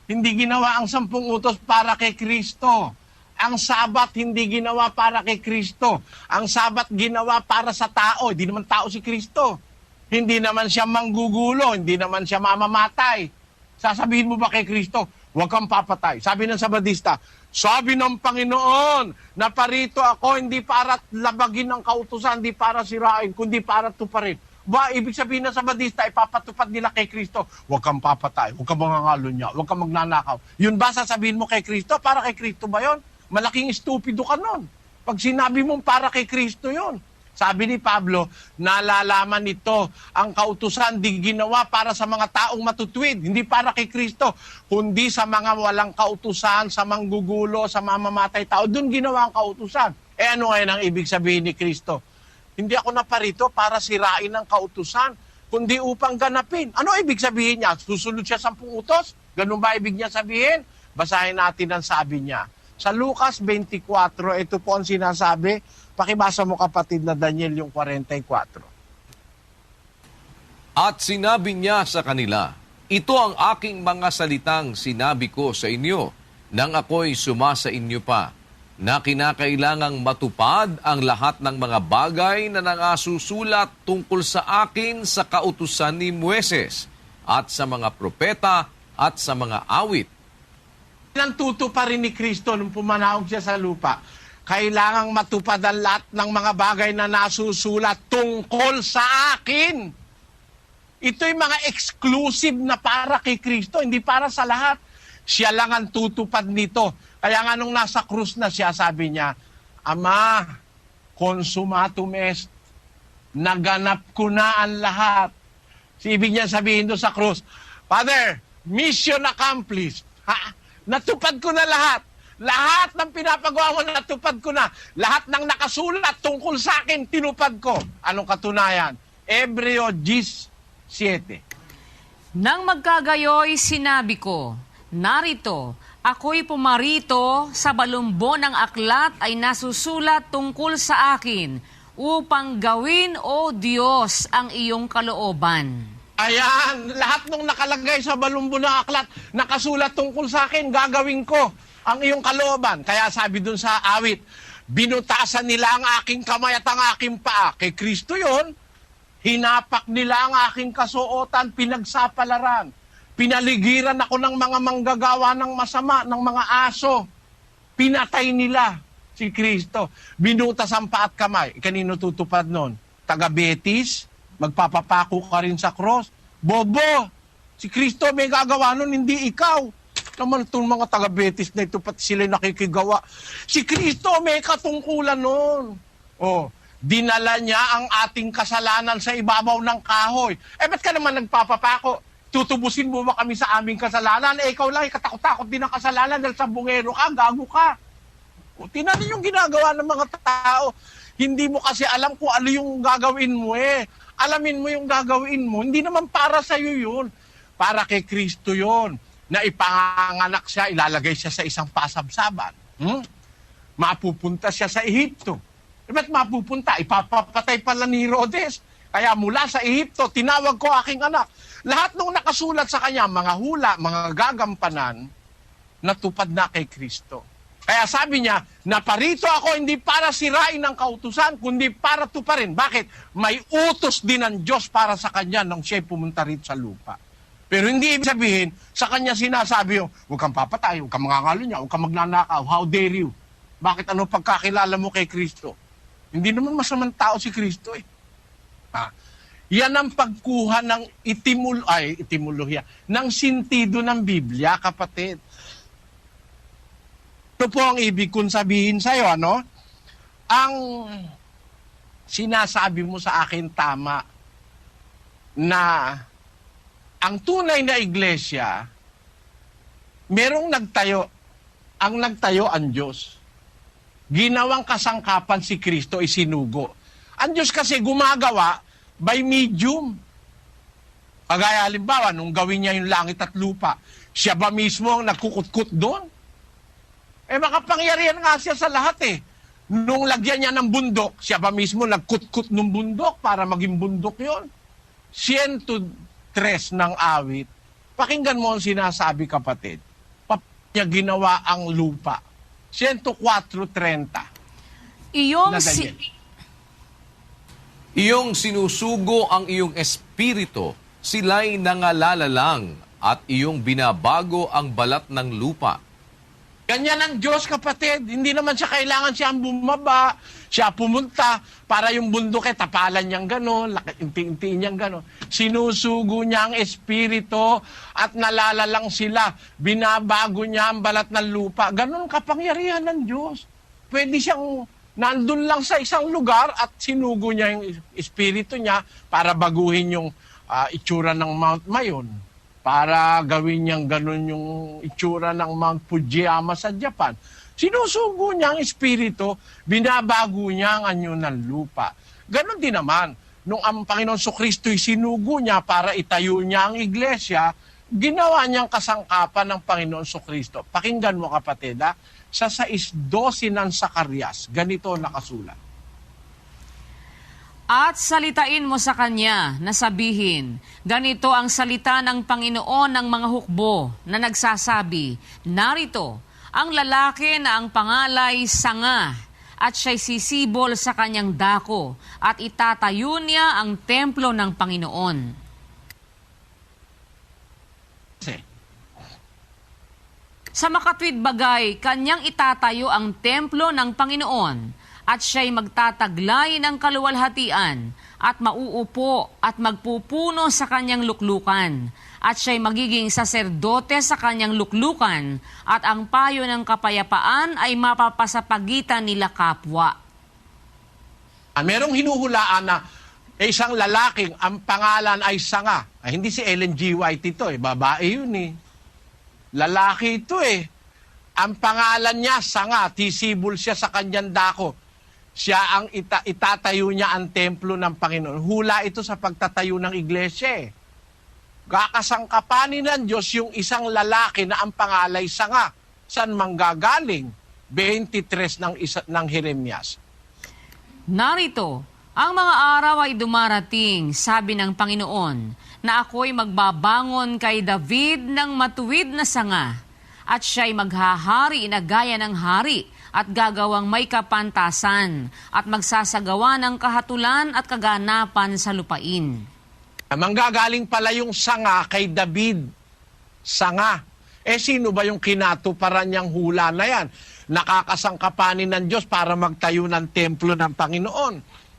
Hindi ginawa ang 10 utos para kay Kristo. Ang Sabat hindi ginawa para kay Kristo. Ang Sabat ginawa para sa tao. Hindi naman tao si Kristo. Hindi naman siya manggugulo. Hindi naman siya mamamatay. Sasabihin mo ba kay Kristo, huwag kang papatay? Sabi ng Sabadista, sabi ng Panginoon, na parito ako hindi para labagin ng kautusan, hindi para sirain, kundi para tuparin. Ba, ibig sabihin ng Sabadista, ipapatupad nila kay Kristo, huwag kang papatay, huwag kang mangangalo niya, huwag kang magnanakaw. Yun ba sasabihin mo kay Kristo? Para kay Kristo ba yun? Malaking estupido ka nun. Pag sinabi mong para kay Kristo yun. Sabi ni Pablo, nalalaman nito, ang kautusan di ginawa para sa mga taong matutuwid, hindi para kay Kristo, kundi sa mga walang kautusan, sa manggugulo, sa mamamatay tao. Doon ginawa ang kautusan. Ano ngayon ang ibig sabihin ni Kristo? Hindi ako naparito para sirain ang kautusan, kundi upang ganapin. Ano ibig sabihin niya? Susunod siya 10 utos? Ganun ba ibig niya sabihin? Basahin natin ang sabi niya. Sa Lucas 24, ito po ang sinasabi. Pakibasa mo, kapatid na Daniel, yung 44. At sinabi niya sa kanila, ito ang aking mga salitang sinabi ko sa inyo, nang ako'y sumasa inyo pa, na kinakailangang matupad ang lahat ng mga bagay na nangasusulat tungkol sa akin sa kautusan ni Moises, at sa mga propeta, at sa mga awit. Nantuto pa rin ni Kristo nung pumanahog siya sa lupa. Kailangang matupad ang lahat ng mga bagay na nasusulat tungkol sa akin. Ito'y mga exclusive na para kay Kristo, hindi para sa lahat. Siya lang ang tutupad nito. Kaya nga nung nasa krus na siya, sabi niya, Ama, consumatum est, naganap ko na ang lahat. Ibig niya sabihin doon sa krus, Father, mission accomplished. Natupad ko na lahat. Lahat ng pinapagawa mo, natupad ko na. Lahat ng nakasulat tungkol sa akin, tinupad ko. Anong katunayan? Hebreo 10:7. Nang magkagayoy, sinabi ko, narito, ako'y pumarito sa balumbo ng aklat ay nasusulat tungkol sa akin, upang gawin, O Diyos, ang iyong kalooban. Ayan, lahat ng nakalagay sa balumbo ng aklat, nakasulat tungkol sa akin, gagawin ko ang iyong kalooban. Kaya sabi dun sa awit, binutasan nila ang aking kamay at ang aking paa. Kay Kristo yun, hinapak nila ang aking kasuotan, pinagsapalaran. Pinaligiran ako ng mga manggagawa ng masama, ng mga aso. Pinatay nila si Kristo. Binutas ang paa at kamay. Kanino tutupad nun? Taga-Betis? Magpapapako ka rin sa cross? Bobo! Si Kristo may gagawa nun, hindi ikaw. Naman itong mga taga-Betis na ito, pati sila nakikigawa. Si Kristo may katungkulan nun. Dinala niya ang ating kasalanan sa ibabaw ng kahoy. Ba't ka naman nagpapapako? Tutubusin mo ba kami sa aming kasalanan? Ikaw lang, katakot-takot din ang kasalanan dahil sa bungero ka, gago ka. Tinanin yung ginagawa ng mga tao. Hindi mo kasi alam kung ano yung gagawin mo Alamin mo yung gagawin mo. Hindi naman para sa'yo yun. Para kay Kristo yun. Na ipanganak siya, ilalagay siya sa isang pasabsaban. Mapupunta siya sa Ehipto. Ba't mapupunta? Ipapapatay pala ni Herodes. Kaya mula sa Ehipto, tinawag ko aking anak. Lahat nung nakasulat sa kanya, mga hula, mga gagampanan, natupad na kay Kristo. Kaya sabi niya, naparito ako hindi para sirain ang kautusan, kundi para tuparin. Bakit? May utos din ng Diyos para sa kanya nang siya'y pumunta rito sa lupa. Pero hindi ibig sabihin, sa kanya sinasabi yung, huwag kang papatay, huwag kang mangangalo niya, huwag kang magnanakaw, how dare you? Bakit ano pagkakilala mo kay Kristo? Hindi naman masamang tao si Kristo eh. Yan ang pagkuha ng etimolohiya, ng sintido ng Biblia, kapatid. Ano po ang ibig kong sabihin sa'yo, ano? Ang sinasabi mo sa akin tama na ang tunay na iglesia, merong nagtayo. Ang nagtayo ang Diyos. Ginawang kasangkapan si Kristo ay sinugo. Ang Diyos kasi gumagawa by medium. Kagaya halimbawa, nung gawin niya yung langit at lupa, siya ba mismo ang nagkukutkut doon? Makapangyarihan nga siya sa lahat eh. Nung lagyan niya ng bundok, siya ba mismo nagkutkut ng bundok para maging bundok yon? 103 ng awit. Pakinggan mo ang sinasabi, kapatid. Niya ginawa ang lupa. 104:30. Iyong sinusugo ang iyong espiritu, sila'y nangalala lang, at iyong binabago ang balat ng lupa. Ganyan ang Diyos, kapatid. Hindi naman siya kailangan siyang bumaba, siya pumunta para yung bundok tapalan niyang gano'n, inti-intiin niyang gano'n. Sinusugo niya ang espiritu at nalalalang sila. Binabago niya ang balat ng lupa. Ganon kapangyarihan ng Diyos. Pwede siyang nandun lang sa isang lugar at sinugo niya yung espiritu niya para baguhin yung itsura ng Mount Mayon. Para gawin niyang ganun yung itsura ng Mount Fujiyama sa Japan. Sinusugo niya ang espiritu, binabago niya ang anyo ng lupa. Ganon din naman, nung ang Panginoon Kristo'y sinugo niya para itayo niya ang iglesia, ginawa niyang kasangkapan ng Panginoon Kristo. Pakinggan mo, kapatid, sa 6:12 ng Zacarias, ganito nakasulat. At salitain mo sa kanya na sabihin, ganito ang salita ng Panginoon ng mga hukbo na nagsasabi, narito, ang lalaki na ang pangalay sanga, at siya'y sisibol sa kanyang dako, at itatayo niya ang templo ng Panginoon. Sa makatwid bagay, kanyang itatayo ang templo ng Panginoon, at siya'y magtataglay ng kaluwalhatian, at mauupo at magpupuno sa kanyang luklukan, at siya'y magiging saserdote sa kanyang luklukan, at ang payo ng kapayapaan ay mapapasapagitan nila kapwa. Merong hinuhulaan na isang lalaking ang pangalan ay sanga. Hindi si Ellen G. White ito babae yun Lalaki ito Ang pangalan niya sanga, tisibol siya sa kanyang dako. Siya ang itatayo niya ang templo ng Panginoon. Hula ito sa pagtatayo ng iglesia. Kakasangkapanin ng Diyos yung isang lalaki na ang pangalay sanga. Saan manggagaling? 23 ng Jeremias. Narito, ang mga araw ay dumarating, sabi ng Panginoon, na ako'y magbabangon kay David ng matuwid na sanga, at siya'y maghahari na gaya ng hari, at gagawang may kapantasan, at magsasagawa ng kahatulan at kaganapan sa lupain. Manggagaling pala yung sanga kay David. Sanga. Sino ba yung kinatuparan niyang hula na yan? Nakakasangkapanin ng Diyos para magtayo ng templo ng Panginoon.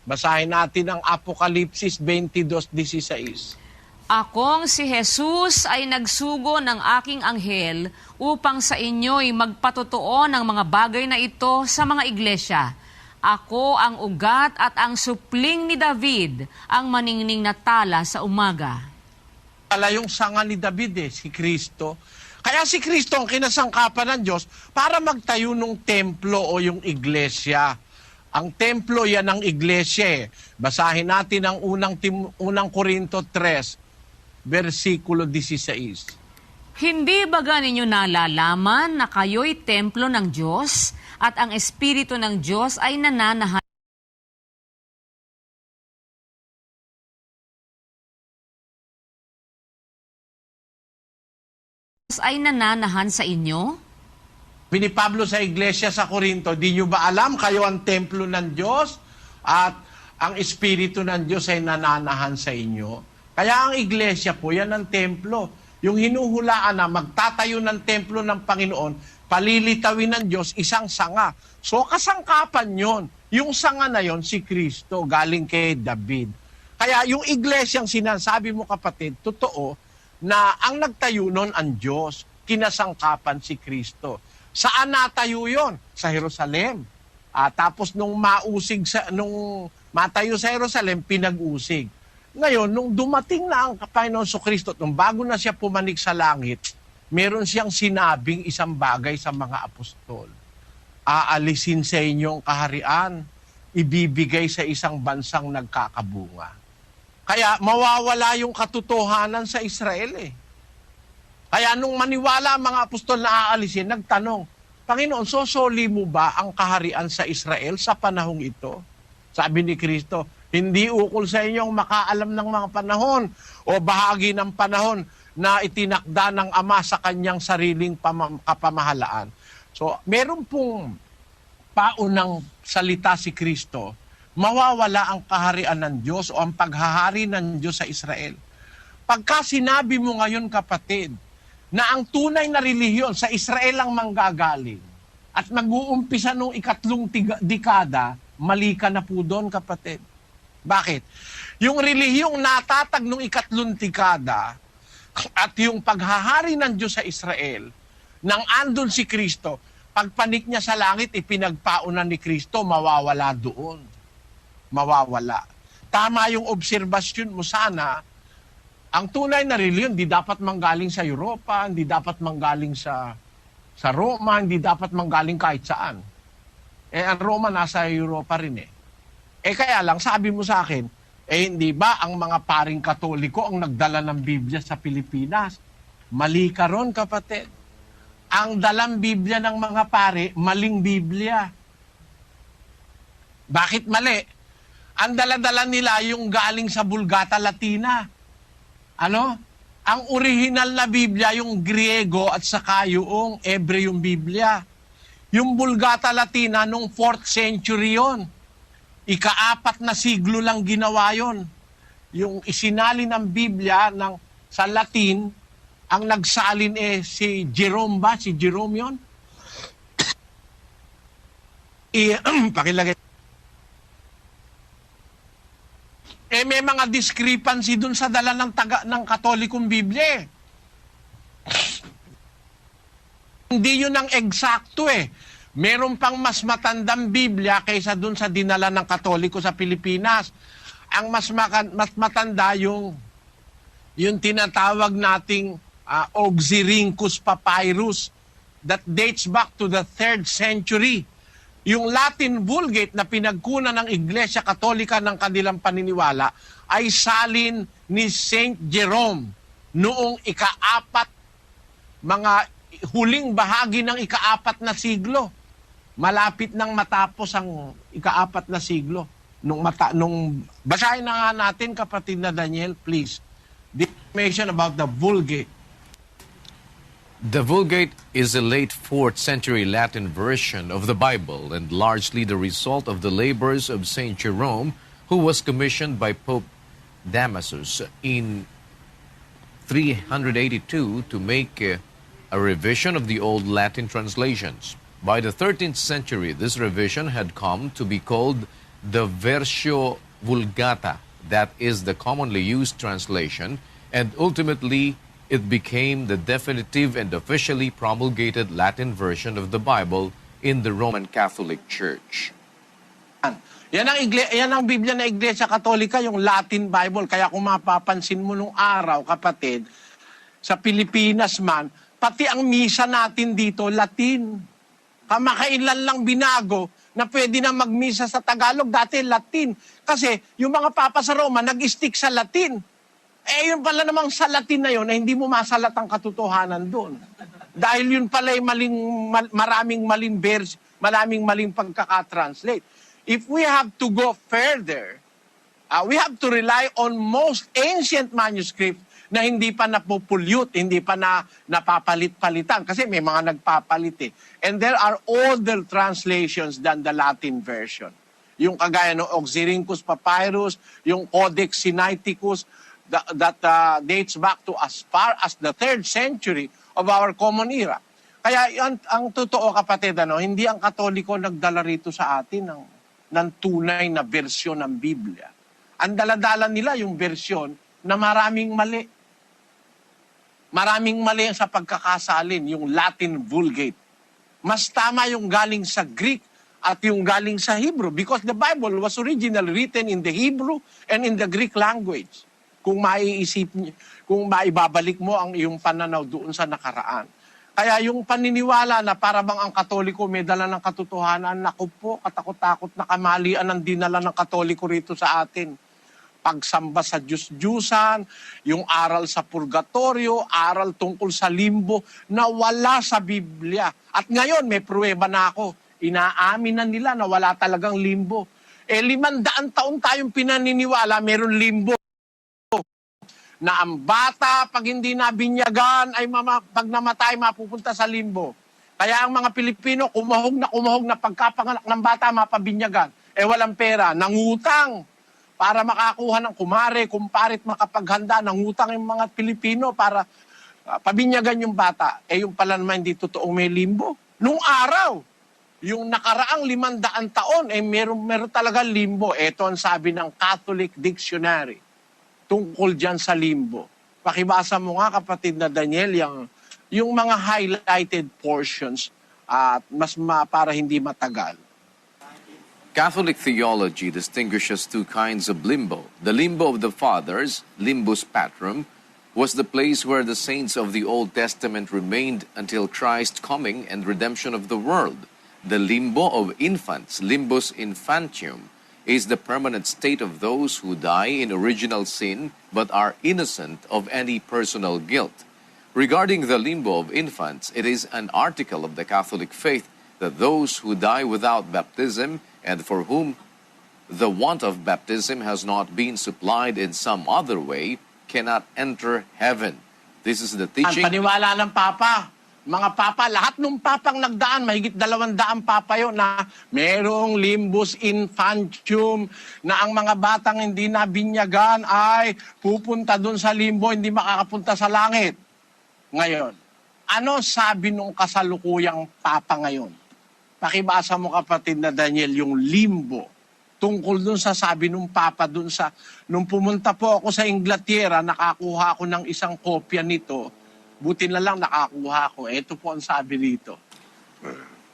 Basahin natin ang Apokalipsis 22:16. Akong si Jesus ay nagsugo ng aking anghel upang sa inyo'y magpatotoo ng mga bagay na ito sa mga iglesia. Ako ang ugat at ang supling ni David, ang maningning na tala sa umaga. Pala yung sanga ni David si Kristo. Kaya si Kristo ang kinasangkapan ng Diyos para magtayo ng templo o yung iglesia. Ang templo yan ang iglesia. Basahin natin ang unang Korinto 3. Versikulo 16. Hindi ba ninyo nalalaman na kayo'y templo ng Diyos at ang Espiritu ng Diyos ay nananahan Diyos ay nananahan sa inyo? Bini Pablo sa iglesia sa Corinto, di nyo ba alam kayo ang templo ng Diyos at ang Espiritu ng Diyos ay nananahan sa inyo? Kaya ang iglesia po, yan ang templo. Yung hinuhulaan na magtatayo ng templo ng Panginoon, palilitawin ng Diyos isang sanga. So kasangkapan yon. Yung sanga na yon si Kristo, galing kay David. Kaya yung iglesyang sinasabi mo kapatid, totoo na ang nagtayo nun ang Diyos, kinasangkapan si Kristo. Saan natayo yon? Sa Jerusalem. Tapos nung matayo sa Jerusalem, pinag-usig. Ngayon, nung dumating na ang Panginoon Kristo, nung bago na siya pumanik sa langit, meron siyang sinabing isang bagay sa mga apostol. Aalisin sa inyong kaharian, ibibigay sa isang bansang nagkakabunga. Kaya mawawala yung katotohanan sa Israel eh. Kaya nung maniwala ang mga apostol na aalisin, nagtanong, Panginoon, sosoli mo ba ang kaharian sa Israel sa panahong ito? Sabi ni Kristo, hindi ukol sa inyong makaalam ng mga panahon o bahagi ng panahon na itinakda ng Ama sa kanyang sariling kapamahalaan. So, meron pong paunang salita si Kristo, mawawala ang kaharian ng Diyos o ang paghahari ng Diyos sa Israel. Pagka sinabi mo ngayon, kapatid, na ang tunay na relihiyon sa Israel ang manggagaling at mag-uumpisa nung 3 dekada, mali ka na po doon, kapatid. Bakit? Yung relihiyong natatag nung 3 dekada at yung paghahari ng Diyos sa Israel, nang andun si Kristo, pagpanik niya sa langit, ipinagpaunan ni Kristo, mawawala doon. Mawawala. Tama yung obserbasyon mo sana. Ang tunay na relihiyon, hindi dapat manggaling sa Europa, hindi dapat manggaling sa Roma, hindi dapat manggaling kahit saan. Ang Roma nasa Europa rin eh. Kaya lang, sabi mo sa akin, hindi ba ang mga paring Katoliko ang nagdala ng Biblia sa Pilipinas? Mali ka ron, kapatid. Ang dalang Biblia ng mga pare, maling Biblia. Bakit mali? Ang dala-dala nila yung galing sa Vulgata Latina. Ang original na Biblia, yung Griego at saka yung Hebreo yung Biblia. Yung Vulgata Latina, nung 4th century yon. Ika-4 na siglo lang ginawa yon. Yung isinali ng Biblia sa Latin, ang nagsalin si Jerome ba? Si Jerome yun? Pakilagay. May mga discrepancy dun sa dala ng Katolikong Biblia. Hindi yun ang eksakto eh. Meron pang mas matandang Biblia kaysa dun sa dinala ng Katoliko sa Pilipinas. Ang mas matanda yung tinatawag nating Oxyrhynchus Papyrus that dates back to the 3rd century. Yung Latin Vulgate na pinagkunan ng Iglesia Katolika ng kanilang paniniwala ay salin ni Saint Jerome noong ika-4, mga huling bahagi ng ika-4 na siglo. Malapit nang matapos ang ika-4 na siglo. Basahin na nga natin, kapatid na Daniel, please. The information about the Vulgate. The Vulgate is a late 4th century Latin version of the Bible and largely the result of the labors of Saint Jerome, who was commissioned by Pope Damasus in 382 to make a revision of the old Latin translations. By the 13th century, this revision had come to be called the Versio Vulgata, that is the commonly used translation, and ultimately it became the definitive and officially promulgated Latin version of the Bible in the Roman Catholic Church. Yan ang Biblia na Iglesia Katolika, yung Latin Bible. Kaya kung mapapansin mo nung araw, kapatid, sa Pilipinas man, pati ang misa natin dito, Latin. Kamakailan lang binago na pwede na magmisa sa Tagalog, dati Latin. Kasi yung mga papa sa Roma, nag-stick sa Latin. Yun pala namang sa Latin na yun, na hindi mo masalat ang katotohanan doon. Dahil yun pala ay maraming maling pagkakatranslate. If we have to go further, we have to rely on most ancient manuscripts na hindi pa napopollute, hindi pa napapalit-palitan. Kasi may mga nagpapalit eh. And there are older translations than the Latin version. Yung kagaya ng Oxyrhynchus Papyrus, yung Codex Sinaiticus, that dates back to as far as the 3rd century of our common era. Kaya ang totoo kapatid, hindi ang Katoliko nagdala rito sa atin ng tunay na bersyon ng Biblia. Ang daladala nila yung bersyon na maraming mali. Maraming mali sa pagkakasalin, yung Latin Vulgate. Mas tama yung galing sa Greek at yung galing sa Hebrew because the Bible was originally written in the Hebrew and in the Greek language. Kung maibabalik mo ang iyong pananaw doon sa nakaraan. Kaya yung paniniwala na para bang ang Katoliko may dala ng katotohanan, naku po, katakot-takot na kamalian ang dinala ng Katoliko rito sa atin. Pagsamba sa Diyos-Diyusan, yung aral sa purgatorio, aral tungkol sa limbo, na wala sa Biblia. At ngayon, may pruweba na ako. Inaamin na nila na wala talagang limbo. 500 taon tayong pinaniniwala, meron limbo. Na ang bata, pag hindi nabinyagan, ay pag namatay, mapupunta sa limbo. Kaya ang mga Pilipino, kumahog na pagkapanganak ng bata, mapabinyagan. Walang pera, nangutang. Para makakuha ng kumare, kumparit, makapaghanda, nangutang yung mga Pilipino para pabinyagan yung bata. Yung pala naman hindi totoong may limbo. Nung araw, yung nakaraang 500 taon, meron talaga limbo. Ito ang sabi ng Catholic Dictionary tungkol dyan sa limbo. Pakibasa mo nga kapatid na Daniel, yung mga highlighted portions at para hindi matagal. Catholic theology distinguishes two kinds of limbo. The limbo of the fathers, limbus patrum, was the place where the saints of the Old Testament remained until Christ's coming and redemption of the world. The limbo of infants, limbus infantium, is the permanent state of those who die in original sin but are innocent of any personal guilt. Regarding the limbo of infants, it is an article of the Catholic faith that those who die without baptism and for whom the want of baptism has not been supplied in some other way cannot enter heaven. This is the teaching. Ang paniwala ng Papa. Mga papa, lahat ng papang nagdaan, mahigit 200 papa yun na merong limbus infantium na ang mga batang hindi nabinyagan ay pupunta dun sa limbo, hindi makakapunta sa langit. Ngayon, ano sabi nung kasalukuyang papa ngayon? Pakibasa mo kapatid na Daniel yung limbo tungkol dun sa sabi nung papa dun sa nung pumunta po ako sa Inglaterra, nakakuha ako ng isang kopya nito. Buti na lang nakakuha ko. Ito po ang sabi dito.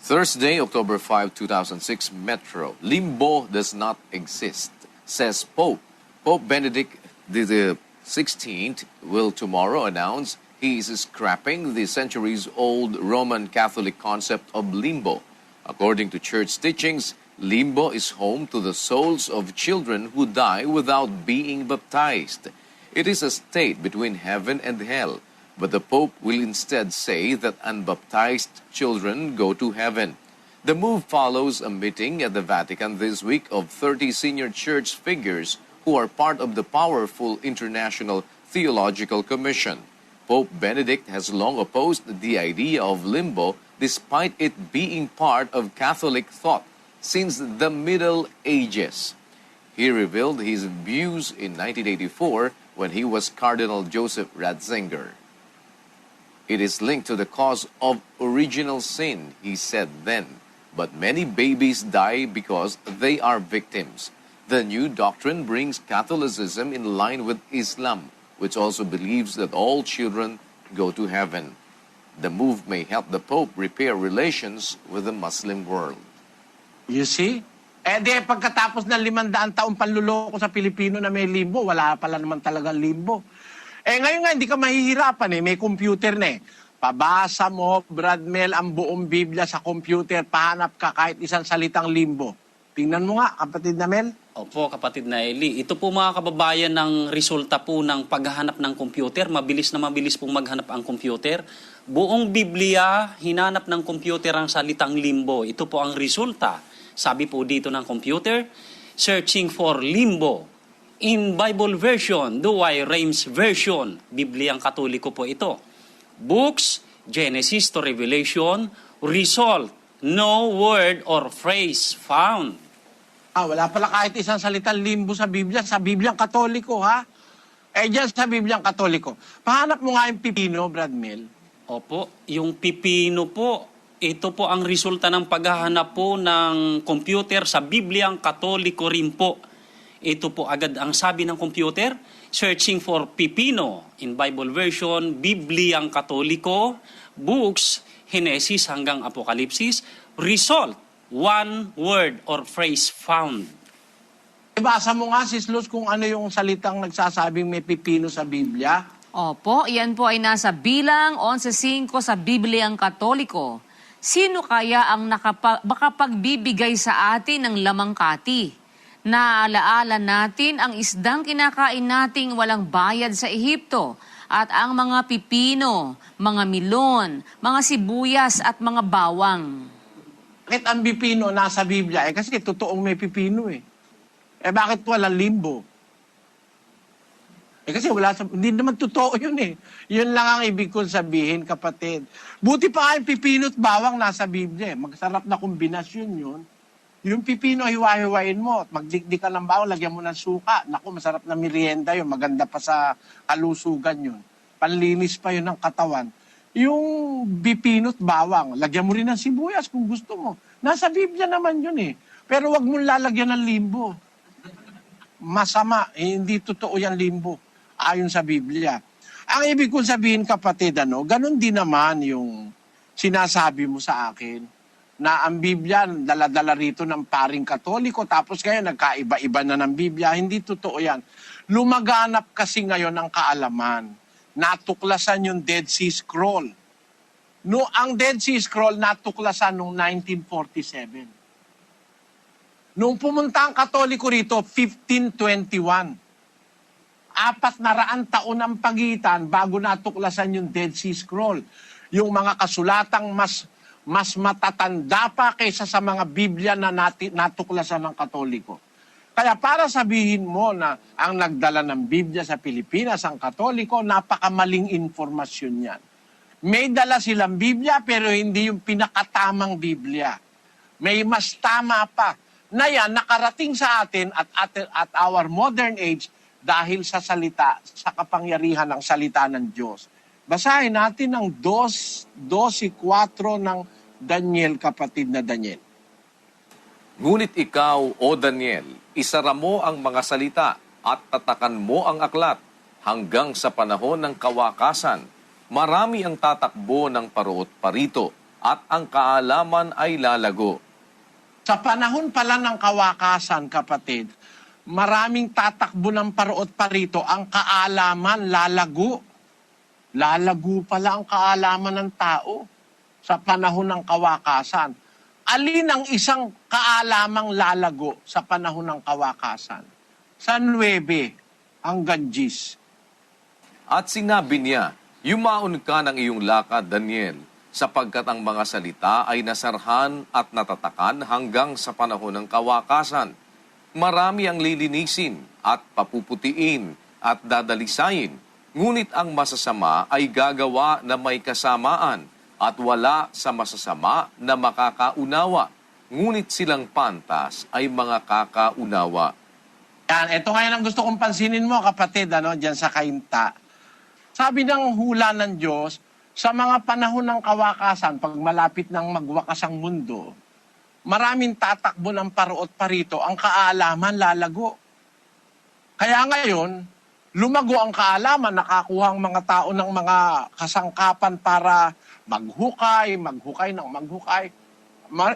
Thursday, October 5, 2006, Metro. Limbo does not exist, says Pope. Pope Benedict the 16th will tomorrow announce he is scrapping the centuries-old Roman Catholic concept of limbo. According to church teachings, limbo is home to the souls of children who die without being baptized. It is a state between heaven and hell. But the Pope will instead say that unbaptized children go to heaven. The move follows a meeting at the Vatican this week of 30 senior church figures who are part of the powerful International Theological Commission. Pope Benedict has long opposed the idea of limbo despite it being part of Catholic thought since the Middle Ages. He revealed his views in 1984 when he was Cardinal Joseph Ratzinger. It is linked to the cause of original sin, he said then. But many babies die because they are victims. The new doctrine brings Catholicism in line with Islam, which also believes that all children go to heaven. The move may help the Pope repair relations with the Muslim world. You see? Pagkatapos ng 500 taong panluloko sa Pilipino na may limbo, wala pala naman talagang limbo. Ngayon nga, hindi ka mahihirapan may computer na Pabasa mo, Brad Mel, ang buong Biblia sa computer, pahanap ka kahit isang salitang limbo. Tingnan mo nga, kapatid na Mel. Opo, kapatid na Eli. Ito po mga kababayan ng resulta po ng paghahanap ng computer. Mabilis na mabilis pong maghanap ang computer. Buong Biblia, hinanap ng computer ang salitang limbo. Ito po ang resulta. Sabi po dito ng computer, searching for limbo in Bible version, Douay Rheims version, Bibliang Katoliko po ito. Books, Genesis to Revelation, result, no word or phrase found. Wala pala kahit isang salitang limbo sa Biblia, sa Bibliang Katoliko, ha? Diyan sa Bibliang Katoliko. Pahanap mo nga yung pipino, Brad Mel. Opo, yung pipino po, ito po ang resulta ng paghahanap po ng computer sa Bibliang Katoliko rin po. Ito po agad ang sabi ng computer, searching for pipino in Bible version, Bibliang Katoliko, books, Genesis hanggang Apokalipsis, result, one word or phrase found. Ibasa mo nga, Sis Luz, kung ano yung salitang nagsasabing may pipino sa Biblia. Opo, yan po ay nasa bilang 11.5 sa Bibliang Katoliko. Sino kaya ang makapagbibigay sa atin ng lamangkati? Naalaala natin ang isdang kinakain nating walang bayad sa Ehipto at ang mga pipino, mga milon, mga sibuyas at mga bawang. Bakit ang pipino nasa Biblia? Kasi totoong may pipino eh. Bakit walang limbo? Kasi hindi naman totoo yun eh. Yun lang ang ibig kong sabihin, kapatid. Buti pa yung pipino at bawang nasa Biblia eh. Magsarap na kombinasyon yun. Yung pipino, hiwa-hiwain mo. Magdikdik ka ng bawang, lagyan mo ng suka. Naku, masarap na merienda yun. Maganda pa sa kalusugan yun. Panlinis pa yun ng katawan. Yung pipino at bawang, lagyan mo rin ng sibuyas kung gusto mo. Nasa Biblia naman yun eh. Pero wag mong lalagyan ng limbo. Masama. Hindi totoo yan limbo. Ayon sa Biblia. Ang ibig kong sabihin, kapatid, ganun din naman yung sinasabi mo sa akin na ang Biblia, dala-dala rito ng paring Katoliko, tapos ngayon nagkaiba-iba na ng Biblia. Hindi totoo yan. Lumaganap kasi ngayon ng kaalaman. Natuklasan yung Dead Sea Scroll. Ang Dead Sea Scroll natuklasan noong 1947. Nung pumunta ang Katoliko rito, 1521. 400 taon ang pagitan bago natuklasan yung Dead Sea Scroll. Yung mga kasulatang mas matatanda pa kaysa sa mga Biblia na natuklasan ng Katoliko. Kaya para sabihin mo na ang nagdala ng Biblia sa Pilipinas, ang Katoliko, napakamaling informasyon yan. May dala silang Biblia pero hindi yung pinakatamang Biblia. May mas tama pa na yan nakarating sa atin at our modern age dahil sa salita, sa kapangyarihan ng salita ng Diyos. Basahin natin ang 12:4 ng Daniel, kapatid na Daniel. Ngunit ikaw, O Daniel, isara mo ang mga salita at tatakan mo ang aklat hanggang sa panahon ng kawakasan. Marami ang tatakbo ng paruot parito at ang kaalaman ay lalago. Sa panahon pala ng kawakasan, kapatid, maraming tatakbo ng paruot parito, ang kaalaman lalago. Lalago pala ang kaalaman ng tao sa panahon ng kawakasan. Alin ang isang kaalamang lalago sa panahon ng kawakasan? Sa 9 hanggang 10. At sinabi niya, yumaon ka ng iyong lakad, Daniel, sapagkat ang mga salita ay nasarhan at natatakan hanggang sa panahon ng kawakasan. Marami ang lilinisin at papuputiin at dadalisayin. Ngunit ang masasama ay gagawa na may kasamaan at wala sa masasama na makakaunawa. Ngunit silang pantas ay mga kakaunawa. Yan, ito ngayon ang gusto kong pansinin mo, kapatid, dyan sa Kainta. Sabi ng hula ng Diyos, sa mga panahon ng kawakasan, pag malapit ng magwakas ang mundo, maraming tatakbo ng paruot parito, ang kaalaman lalago. Kaya ngayon, lumago ang kaalaman, nakakuha ang mga tao ng mga kasangkapan para maghukay ng maghukay.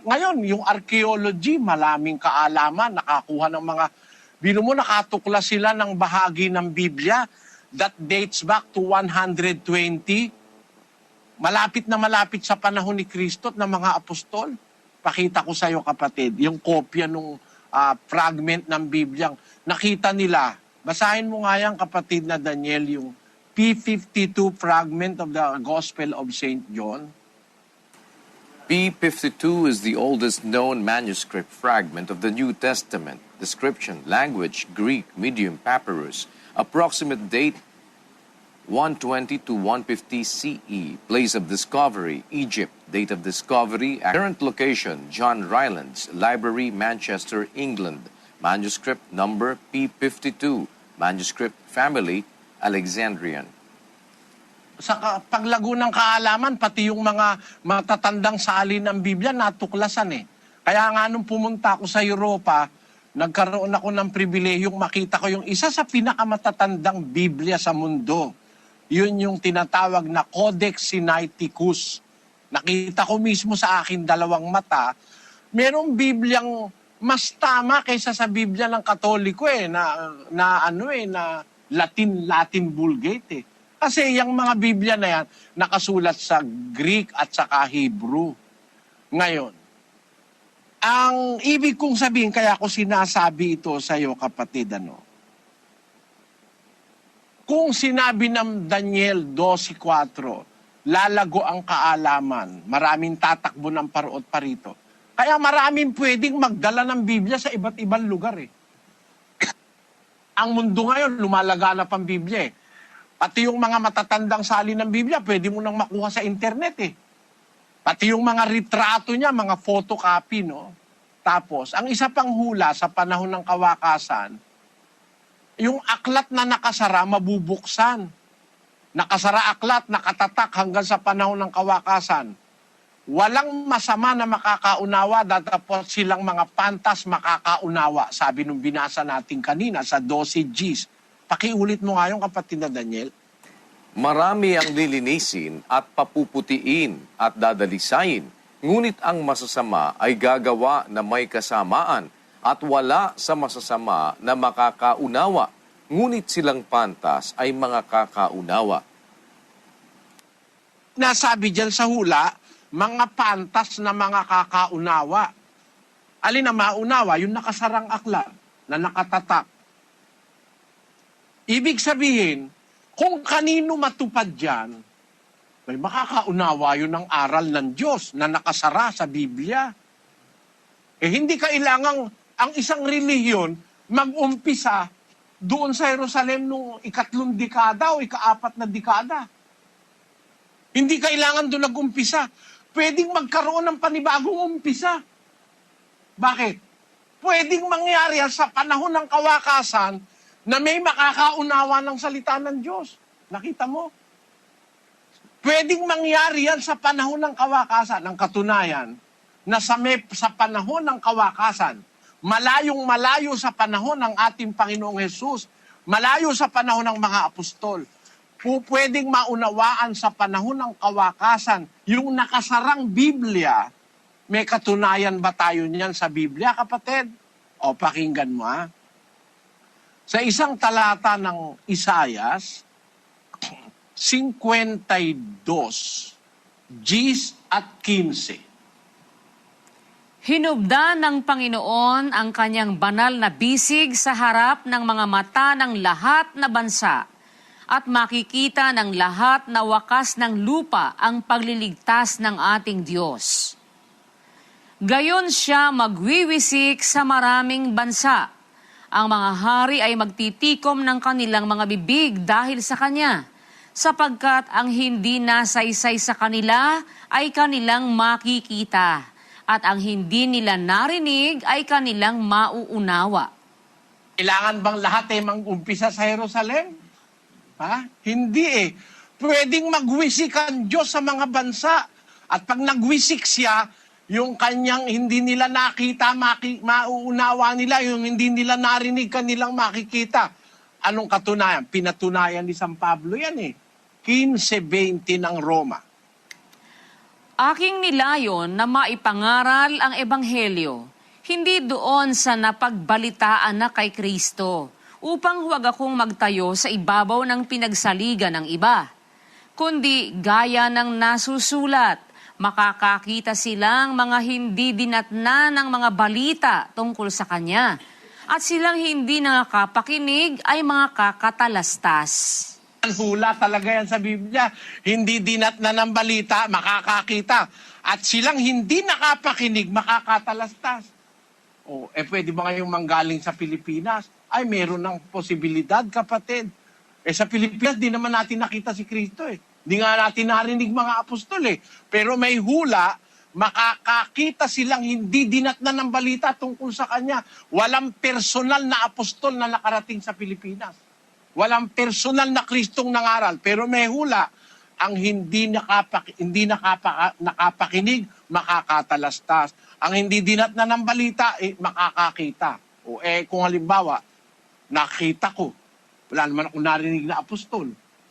Ngayon, yung archaeology, maraming kaalaman, nakakuha ng mga, bino mo, nakatuklas sila ng bahagi ng Biblia that dates back to 120. Malapit na malapit sa panahon ni Kristo at ng mga apostol. Pakita ko sa iyo, kapatid, yung kopya ng fragment ng Biblia. Nakita nila. Basahin mo nga yan, kapatid na Daniel, yung P52 fragment of the Gospel of St. John. P52 is the oldest known manuscript fragment of the New Testament. Description, language, Greek, medium papyrus. Approximate date, 120 to 150 CE. Place of discovery, Egypt. Date of discovery, current location, John Rylands Library, Manchester, England. Manuscript number P52. Manuscript family, Alexandrian. Sa paglago ng kaalaman, pati yung mga matatandang salin ng Biblia, natuklasan eh. Kaya nga nung pumunta ako sa Europa, nagkaroon ako ng pribilehiyong makita ko yung isa sa pinakamatatandang Biblia sa mundo. Yun yung tinatawag na Codex Sinaiticus. Nakita ko mismo sa akin dalawang mata, merong Bibliang mas tama kaysa sa Biblia ng Katoliko na Latin Vulgate eh. Kasi yung mga Biblia na yan, nakasulat sa Greek at saka Hebrew. Ngayon, ang ibig kong sabihin, kaya ko sinasabi ito sa iyo, kapatid, kung sinabi ng Daniel 12:4, lalago ang kaalaman, maraming tatakbo ng parot parito. Kaya maraming pwedeng magdala ng Biblia sa iba't ibang lugar eh. Ang mundo ngayon, lumalaganap ang Biblia eh. Pati yung mga matatandang salin ng Biblia, pwede mo nang makuha sa internet eh. Pati yung mga retrato niya, mga photocopy, no? Tapos, ang isa pang hula sa panahon ng kawakasan, yung aklat na nakasara, mabubuksan. Nakasara aklat, nakatatak hanggang sa panahon ng kawakasan. Walang masama na makakaunawa, datapot silang mga pantas makakaunawa. Sabi nung binasa natin kanina sa 12 Gs. Pakiulit mo nga yung kapatid na Daniel. Marami ang lilinisin at papuputiin at dadalisayin, ngunit ang masasama ay gagawa na may kasamaan at wala sa masasama na makakaunawa, ngunit silang pantas ay mga kakaunawa. Nasabi dyan sa hula, mga pantas na mga kakaunawa. Alin na maunawa? Yung nakasarang aklat na nakatatak. Ibig sabihin, kung kanino matupad dyan, may makakaunawa yun ng aral ng Diyos na nakasara sa Biblia. Eh hindi kailangang ang isang relihiyon mag-umpisa doon sa Jerusalem nung 3 dekada o 4 na dekada. Hindi kailangan doon nag-umpisa. Pwedeng magkaroon ng panibagong umpisa. Bakit? Pwedeng mangyari sa panahon ng kawakasan na may makakaunawa ng salita ng Diyos. Nakita mo? Pwedeng mangyari yan sa panahon ng kawakasan. Ang katunayan, na sa panahon ng kawakasan, malayong-malayo sa panahon ng ating Panginoong Hesus, malayo sa panahon ng mga apostol, pwedeng maunawaan sa panahon ng kawakasan, yung nakasarang Biblia, may katunayan ba tayo niyan sa Biblia, kapatid? O, pakinggan mo ha. Sa isang talata ng Isayas, 52, Gs at 15. Hinubda ng Panginoon ang kanyang banal na bisig sa harap ng mga mata ng lahat na bansa at makikita ng lahat na wakas ng lupa ang pagliligtas ng ating Diyos. Gayon siya magwiwisik sa maraming bansa. Ang mga hari ay magtitikom ng kanilang mga bibig dahil sa kanya, sapagkat ang hindi nasaysay sa kanila ay kanilang makikita, at ang hindi nila narinig ay kanilang mauunawa. Kailangan bang lahat ay mag-umpisa sa Jerusalem? Ha? Hindi eh. Pwedeng magwisik ang Diyos sa mga bansa. At pag nagwisik siya, yung kanyang hindi nila nakita, mauunawa nila, yung hindi nila narinig, kanilang makikita. Anong katunayan? Pinatunayan ni San Pablo yan eh. 15:20 ng Roma. Aking nilayon na maipangaral ang Ebanghelyo, hindi doon sa napagbalitaan na kay Kristo, upang huwag akong magtayo sa ibabaw ng pinagsaligan ng iba, kundi gaya ng nasusulat, makakakita silang mga hindi dinatna ng mga balita tungkol sa Kanya, at silang hindi nakakapakinig ay mga kakatalastas. Hula talaga yan sa Biblia. Hindi dinatna ng balita, makakakita. at silang hindi nakapakinig, makakatalastas. Pwede ba ngayong manggaling sa Pilipinas? Ay, meron ng posibilidad, kapatid. Sa Pilipinas, di naman natin nakita si Kristo eh. Di nga natin narinig mga apostol eh. Pero may hula, makakakita silang hindi dinatnan ng balita tungkol sa kanya. Walang personal na apostol na nakarating sa Pilipinas. Walang personal na Kristong nangaral. Pero may hula, ang hindi nakapakinig, makakatalastas. Ang hindi dinatnan ng balita, makakakita. Kung halimbawa, nakita ko, wala naman ako narinig na apostol.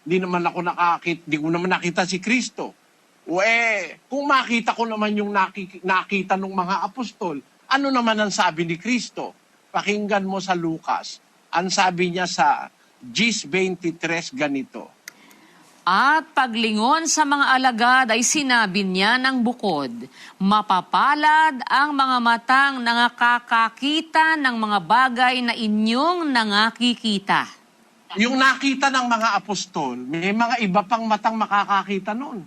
Hindi ko naman nakita si Kristo. Kung makita ko naman yung nakita ng mga apostol, ano naman ang sabi ni Kristo? Pakinggan mo sa Lucas. Ang sabi niya sa 10:23 ganito. At paglingon sa mga alagad ay sinabi niya ng bukod, mapapalad ang mga matang nakakakita ng mga bagay na inyong nangakikita. Yung nakita ng mga apostol, may mga iba pang matang makakakita noon.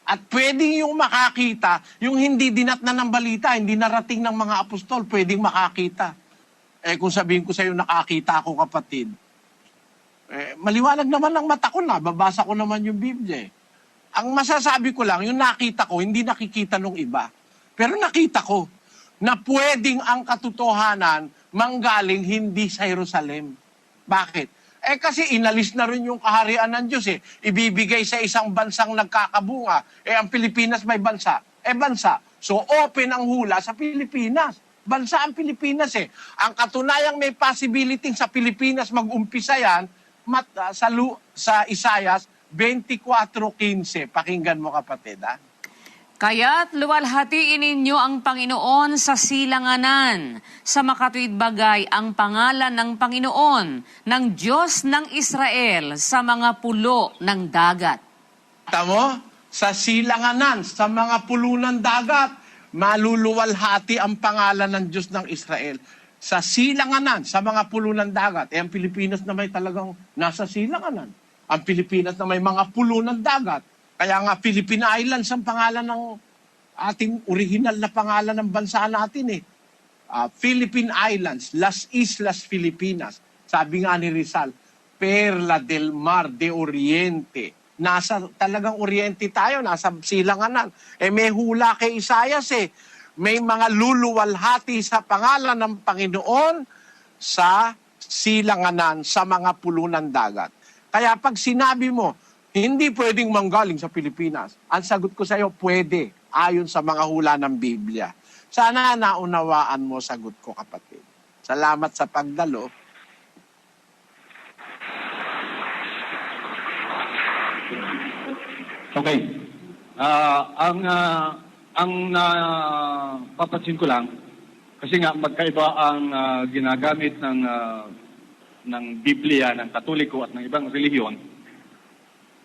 At pwedeng yung makakita, yung hindi dinatnan ng balita, hindi narating ng mga apostol, pwedeng makakita. Kung sabihin ko sa iyo, nakakita ako, kapatid, maliwanag naman ang mata ko na, babasa ko naman yung Biblia. Ang masasabi ko lang, yung nakita ko, hindi nakikita ng iba. Pero nakita ko na pwedeng ang katotohanan manggaling hindi sa Jerusalem. Bakit? Kasi inalis na rin yung kaharian ng Diyos eh. Ibibigay sa isang bansang nagkakabunga. Ang Pilipinas may bansa. Bansa. So open ang hula sa Pilipinas. Bansa ang Pilipinas eh. Ang katunayang may possibility sa Pilipinas mag-umpisa yan, sa Isaias 24:15. Pakinggan mo, kapatid, ha? Kaya't luwalhatiin ninyo ang Panginoon sa silanganan, sa makatuwid bagay ang pangalan ng Panginoon, ng Diyos ng Israel, sa mga pulo ng dagat. Tamo, sa silanganan, sa mga pulo ng dagat, maluluwalhati ang pangalan ng Diyos ng Israel. Sa silanganan, sa mga pulo ng dagat. Ang Pilipinas na may talagang nasa silanganan. Ang Pilipinas na may mga pulo ng dagat. Kaya nga Philippine Islands ang pangalan ng ating original na pangalan ng bansa natin eh. Philippine Islands, Las Islas Filipinas. Sabi nga ni Rizal, Perla del Mar de Oriente. Nasa talagang Oriente tayo, nasa silanganan. May hula kay Isaias eh. May mga luluwalhati sa pangalan ng Panginoon sa silanganan, sa mga pulo ng dagat. Kaya pag sinabi mo, hindi pwedeng manggaling sa Pilipinas, ang sagot ko sa iyo, pwede, ayon sa mga hula ng Biblia. Sana naunawaan mo sagot ko, kapatid. Salamat sa pagdalo. Okay. Ang papansin ko lang, kasi nga magkaiba ang ginagamit ng Biblia, ng Katoliko at ng ibang relihiyon,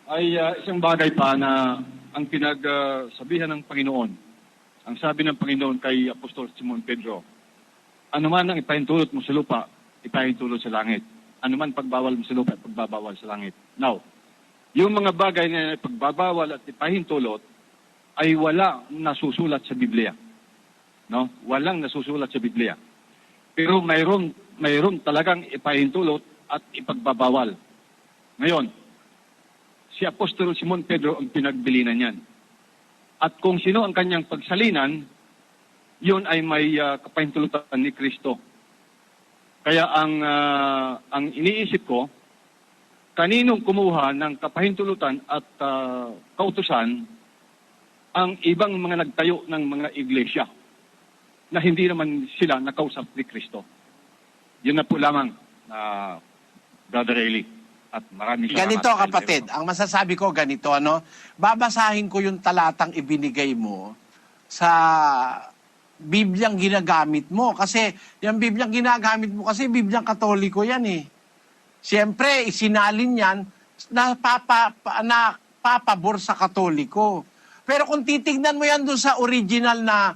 ay isang bagay pa na ang pinagsabihan ng Panginoon. Ang sabi ng Panginoon kay Apostol Simon Pedro, ano man ang ipahintulot mo sa lupa, ipahintulot sa langit. Ano man pagbawal mo sa lupa, pagbabawal sa langit. Now, yung mga bagay na pagbabawal at ipahintulot ay wala nasusulat sa Biblia. No? Walang nasusulat sa Biblia. Pero mayroon talagang ipahintulot at ipagbabawal. Ngayon, si Apostol Simon Pedro ang pinagbilinan niyan. At kung sino ang kanyang pagsalinan, yun ay may kapahintulutan ni Kristo. Kaya ang iniisip ko, kaninong kumuha ng kapahintulutan at kautusan ang ibang mga nagtayo ng mga iglesia na hindi naman sila nakausap ni Kristo. Yun na po lamang, Brother Eli. At maraming salamat. Ganito, kapatid, ang masasabi ko ganito, babasahin ko yung talatang ibinigay mo sa Bibliang ginagamit mo. Kasi yung Bibliang ginagamit mo, kasi Bibliang Katoliko yan eh. Siyempre, isinalin yan na papabor sa Katoliko. Pero kung titignan mo yan doon sa original na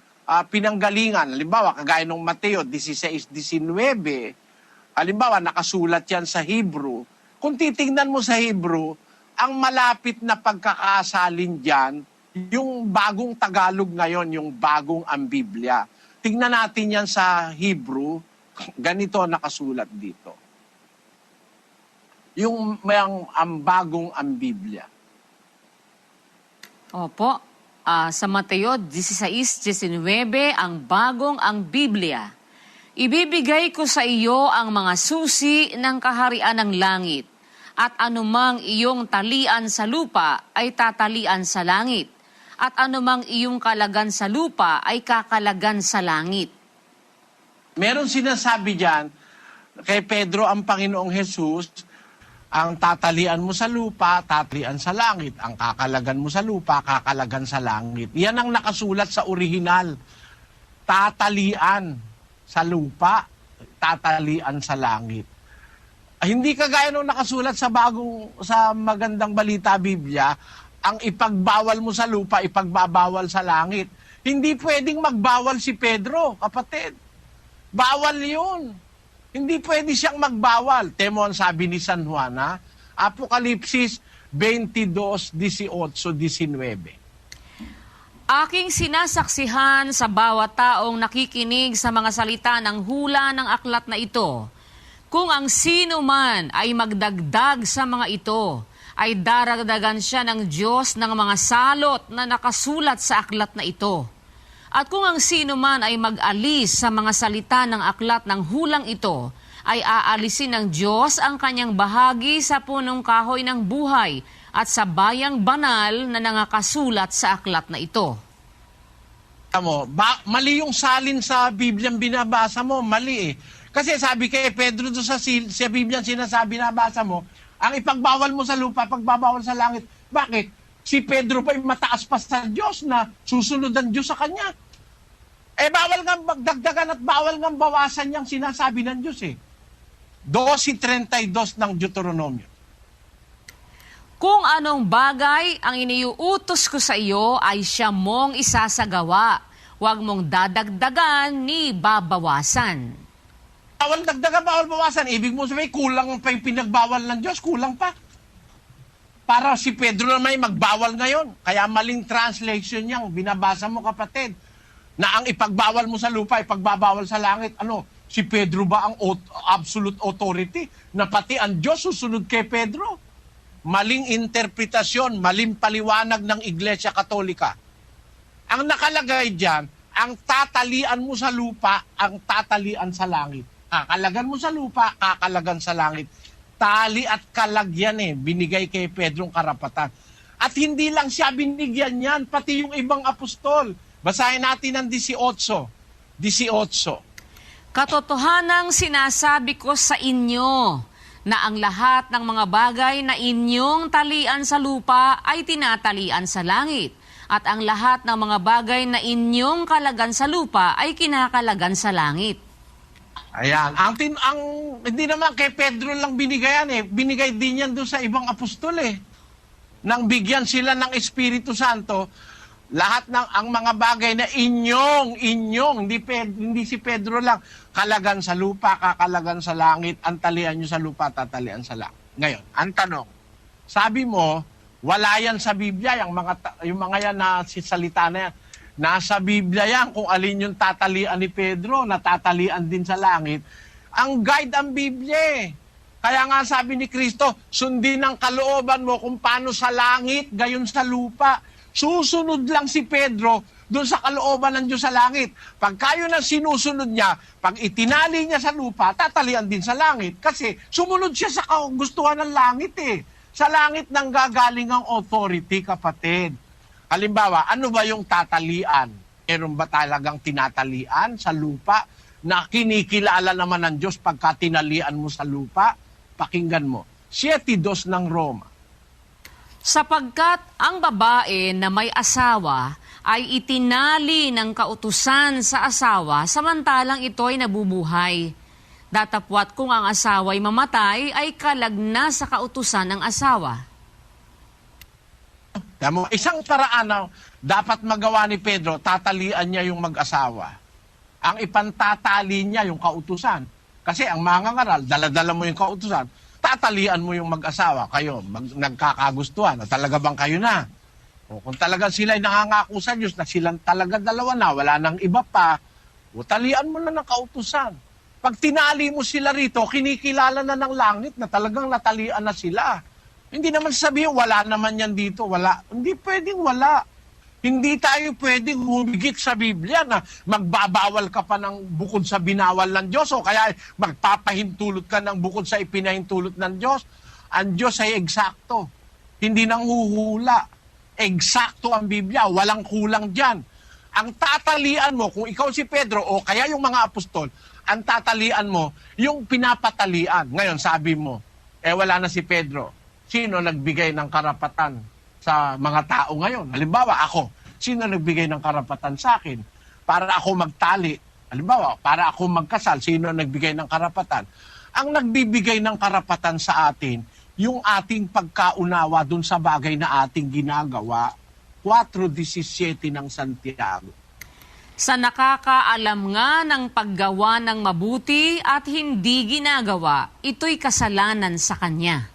pinanggalingan, halimbawa, kagaya ng Mateo 16:19, halimbawa, nakasulat yan sa Hebrew. Kung titignan mo sa Hebrew, ang malapit na pagkakasalin dyan Yung bagong Tagalog ngayon, yung bagong ang Biblia. Tingnan natin yan sa Hebrew, ganito nakasulat dito. Yung ang bagong ang Biblia. Opo, sa Mateo 16:19, ang bagong ang Biblia. Ibibigay ko sa iyo ang mga susi ng kaharian ng langit, at anumang iyong talian sa lupa ay tatalian sa langit, at anumang iyong kalagan sa lupa ay kakalagan sa langit. Meron sinasabi diyan kay Pedro ang Panginoong Jesus, ang tatalian mo sa lupa, tatalian sa langit. Ang kakalagan mo sa lupa, kakalagan sa langit. Yan ang nakasulat sa orihinal. Tatalian sa lupa, tatalian sa langit. Hindi kagaya nung nakasulat sa magandang balita Biblia, ang ipagbawal mo sa lupa, ipagbabawal sa langit. Hindi pwedeng magbawal si Pedro, kapatid. Bawal yun. Hindi pwede siyang magbawal. Temo ang sabi ni San Juan, ha? Apokalipsis 22:18-19. Aking sinasaksihan sa bawat taong nakikinig sa mga salita ng hula ng aklat na ito. Kung ang sino man ay magdagdag sa mga ito, ay daragdagan siya ng Diyos ng mga salot na nakasulat sa aklat na ito. At kung ang sino man ay mag-alis sa mga salita ng aklat ng hulang ito, ay aalisin ng Diyos ang kanyang bahagi sa punong kahoy ng buhay at sa bayang banal na nangakasulat sa aklat na ito. Mali yung salin sa Biblia binabasa mo, mali eh. Kasi sabi kay Pedro doon sa Biblia sinasabi nabasa mo, ang ipagbawal mo sa lupa, pagbabawal sa langit. Bakit? Si Pedro pa yung mataas pa sa Diyos na susunod ang Diyos sa kanya. Bawal nga magdagdagan at bawal nga bawasan niyang sinasabi ng Diyos eh. 12:32 ng Deuteronomio. Kung anong bagay ang iniuutos ko sa iyo ay siya mong isasagawa. Huwag mong dadagdagan ni babawasan. Bawal dagdagan, bawal bawasan. Ibig mo sabihin, kulang pa yung pinagbawal ng Diyos, kulang pa. Para si Pedro na may magbawal ngayon. Kaya maling translation niyang binabasa mo, kapatid. Na ang ipagbawal mo sa lupa, ipagbabawal sa langit. Si Pedro ba ang absolute authority? Na pati ang Diyos susunod kay Pedro? Maling interpretasyon, maling paliwanag ng Iglesia Katolika. Ang nakalagay dyan, ang tatalian mo sa lupa, ang tatalian sa langit. Kakalagan mo sa lupa, kakalagan sa langit. Tali at kalagyan binigay kay Pedro ang karapatan. At hindi lang siya binigyan yan, pati yung ibang apostol. Basahin natin ang 18. Katotohanang sinasabi ko sa inyo na ang lahat ng mga bagay na inyong talian sa lupa ay tinatalian sa langit. At ang lahat ng mga bagay na inyong kalagan sa lupa ay kinakalagan sa langit. Ayan. Hindi naman kay Pedro lang binigay yan Binigay din yan doon sa ibang apostol Nang bigyan sila ng Espiritu Santo, lahat ng ang mga bagay na inyong, hindi si Pedro lang, kalagan sa lupa, kakalagan sa langit, ang talian nyo sa lupa, tatalian sa langit. Ngayon, ang tanong, sabi mo, wala yan sa Biblia, yung mga yan na salita na yan. Nasa Biblia yan kung alin yung tatalian ni Pedro, natatalian din sa langit. Ang guide ang Biblia Kaya nga sabi ni Kristo, sundin ang kalooban mo kung paano sa langit, gayon sa lupa. Susunod lang si Pedro doon sa kalooban ng Diyos sa langit. Pag kayo na sinusunod niya, pag itinali niya sa lupa, tatalian din sa langit. Kasi sumunod siya sa kagustuhan ng langit Sa langit nang gagaling ang authority, kapatid. Halimbawa, ano ba yung tatalian? Meron ba talagang tinatalian sa lupa na kinikilala naman ng Diyos pagka tinalian mo sa lupa? Pakinggan mo. 7:2 ng Roma. Sapagkat ang babae na may asawa ay itinali ng kautusan sa asawa samantalang ito ay nabubuhay. Datapwat kung ang asawa ay mamatay ay kalagna sa kautusan ng asawa. Isang paraan na dapat magawa ni Pedro, tatalian niya yung mag-asawa. Ang ipantatali niya yung kautusan. Kasi ang mangangaral, dala-dala mo yung kautusan, tatalian mo yung mag-asawa. Kayo, nagkakagustuhan. Talaga bang kayo na? O kung talagang sila ay nangangako sa Diyos na silang talaga dalawa na, wala nang iba pa, o talian mo na ng kautusan. Pag tinali mo sila rito, kinikilala na ng langit na talagang natalian na sila. Hindi naman sabihin, wala naman yan dito, wala. Hindi pwedeng wala. Hindi tayo pwedeng humigit sa Biblia na magbabawal ka pa ng bukod sa binawal ng Diyos o kaya magpapahintulot ka ng bukod sa ipinahintulot ng Diyos. Ang Diyos ay eksakto. Hindi nang huhula. Eksakto ang Biblia. Walang kulang dyan. Ang tatalian mo, kung ikaw si Pedro o kaya yung mga apostol, ang tatalian mo, yung pinapatalian. Ngayon, sabi mo, wala na si Pedro. Sino nagbigay ng karapatan sa mga tao ngayon? Halimbawa, ako. Sino nagbigay ng karapatan sa akin? Para ako magtali. Halimbawa, para ako magkasal. Sino nagbigay ng karapatan? Ang nagbibigay ng karapatan sa atin, yung ating pagkaunawa dun sa bagay na ating ginagawa, 4:17 ng Santiago. Sa nakakaalam nga ng paggawa ng mabuti at hindi ginagawa, ito'y kasalanan sa kanya.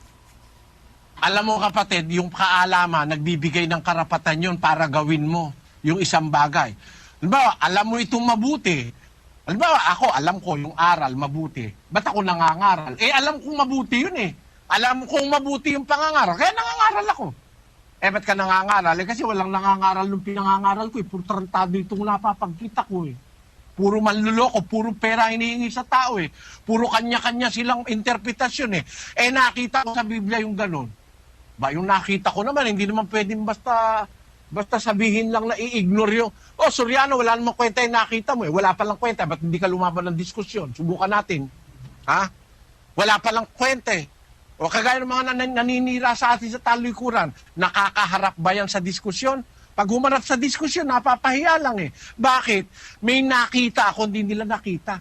Alam mo kapatid, yung kaalaman, nagbibigay ng karapatan yun para gawin mo yung isang bagay. Halimbawa, alam mo itong mabuti. Halimbawa, ako, alam ko yung aral, mabuti. Ba't ako nangangaral? Alam kong mabuti yun eh. Alam kong mabuti yung pangangaral, kaya nangangaral ako. Ba't ka nangangaral? Kasi walang nangangaral nung pinangangaral ko eh. Puro tarantado itong napapagkita ko eh. Puro manluloko, puro pera hinihingi sa tao eh. Puro kanya-kanya silang interpretasyon eh. Nakita ko sa Biblia yung ganun. Yung nakita ko naman, hindi naman pwedeng basta sabihin lang na i-ignore yung, Soriano, wala namang kwenta yung nakita mo eh. Wala palang kwenta, ba't hindi ka lumaban ng diskusyon? Subukan natin. Ha? Wala palang kwenta eh. O kagaya ng mga naninira sa atin sa talikuran, nakakaharap ba yan sa diskusyon? Pag humarap sa diskusyon, napapahiya lang eh. Bakit? May nakita ako, hindi nila nakita.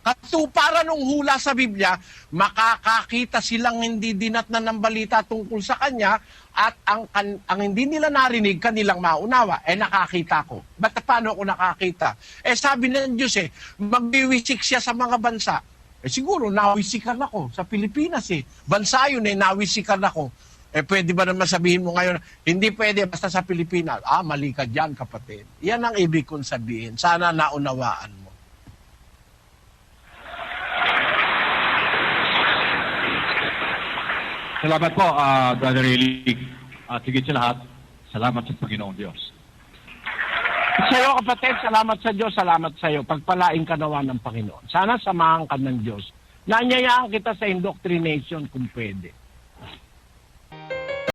Katuparan ng hula sa Biblia, makakakita silang hindi dinatnan ng balita tungkol sa kanya at ang hindi nila narinig, kanilang maunawa. Nakakita ko. Ba't paano ako nakakita? Sabi ng Diyos magbiwisik siya sa mga bansa. Siguro, nawisikan ako sa Pilipinas Bansa yun nawisikan ako. Pwede ba naman sabihin mo ngayon, hindi pwede basta sa Pilipinas. Mali ka dyan, kapatid. Yan ang ibig kong sabihin. Sana naunawaan mo. Salamat po, Brother Eli. At higit sa lahat, salamat sa Panginoong Diyos. Sa iyo, kapatid, salamat sa Diyos, salamat sa iyo. Pagpalain ka nawa ng Panginoon. Sana samahan ka ng Diyos. Nanyayaan kita sa indoctrination kung pwede.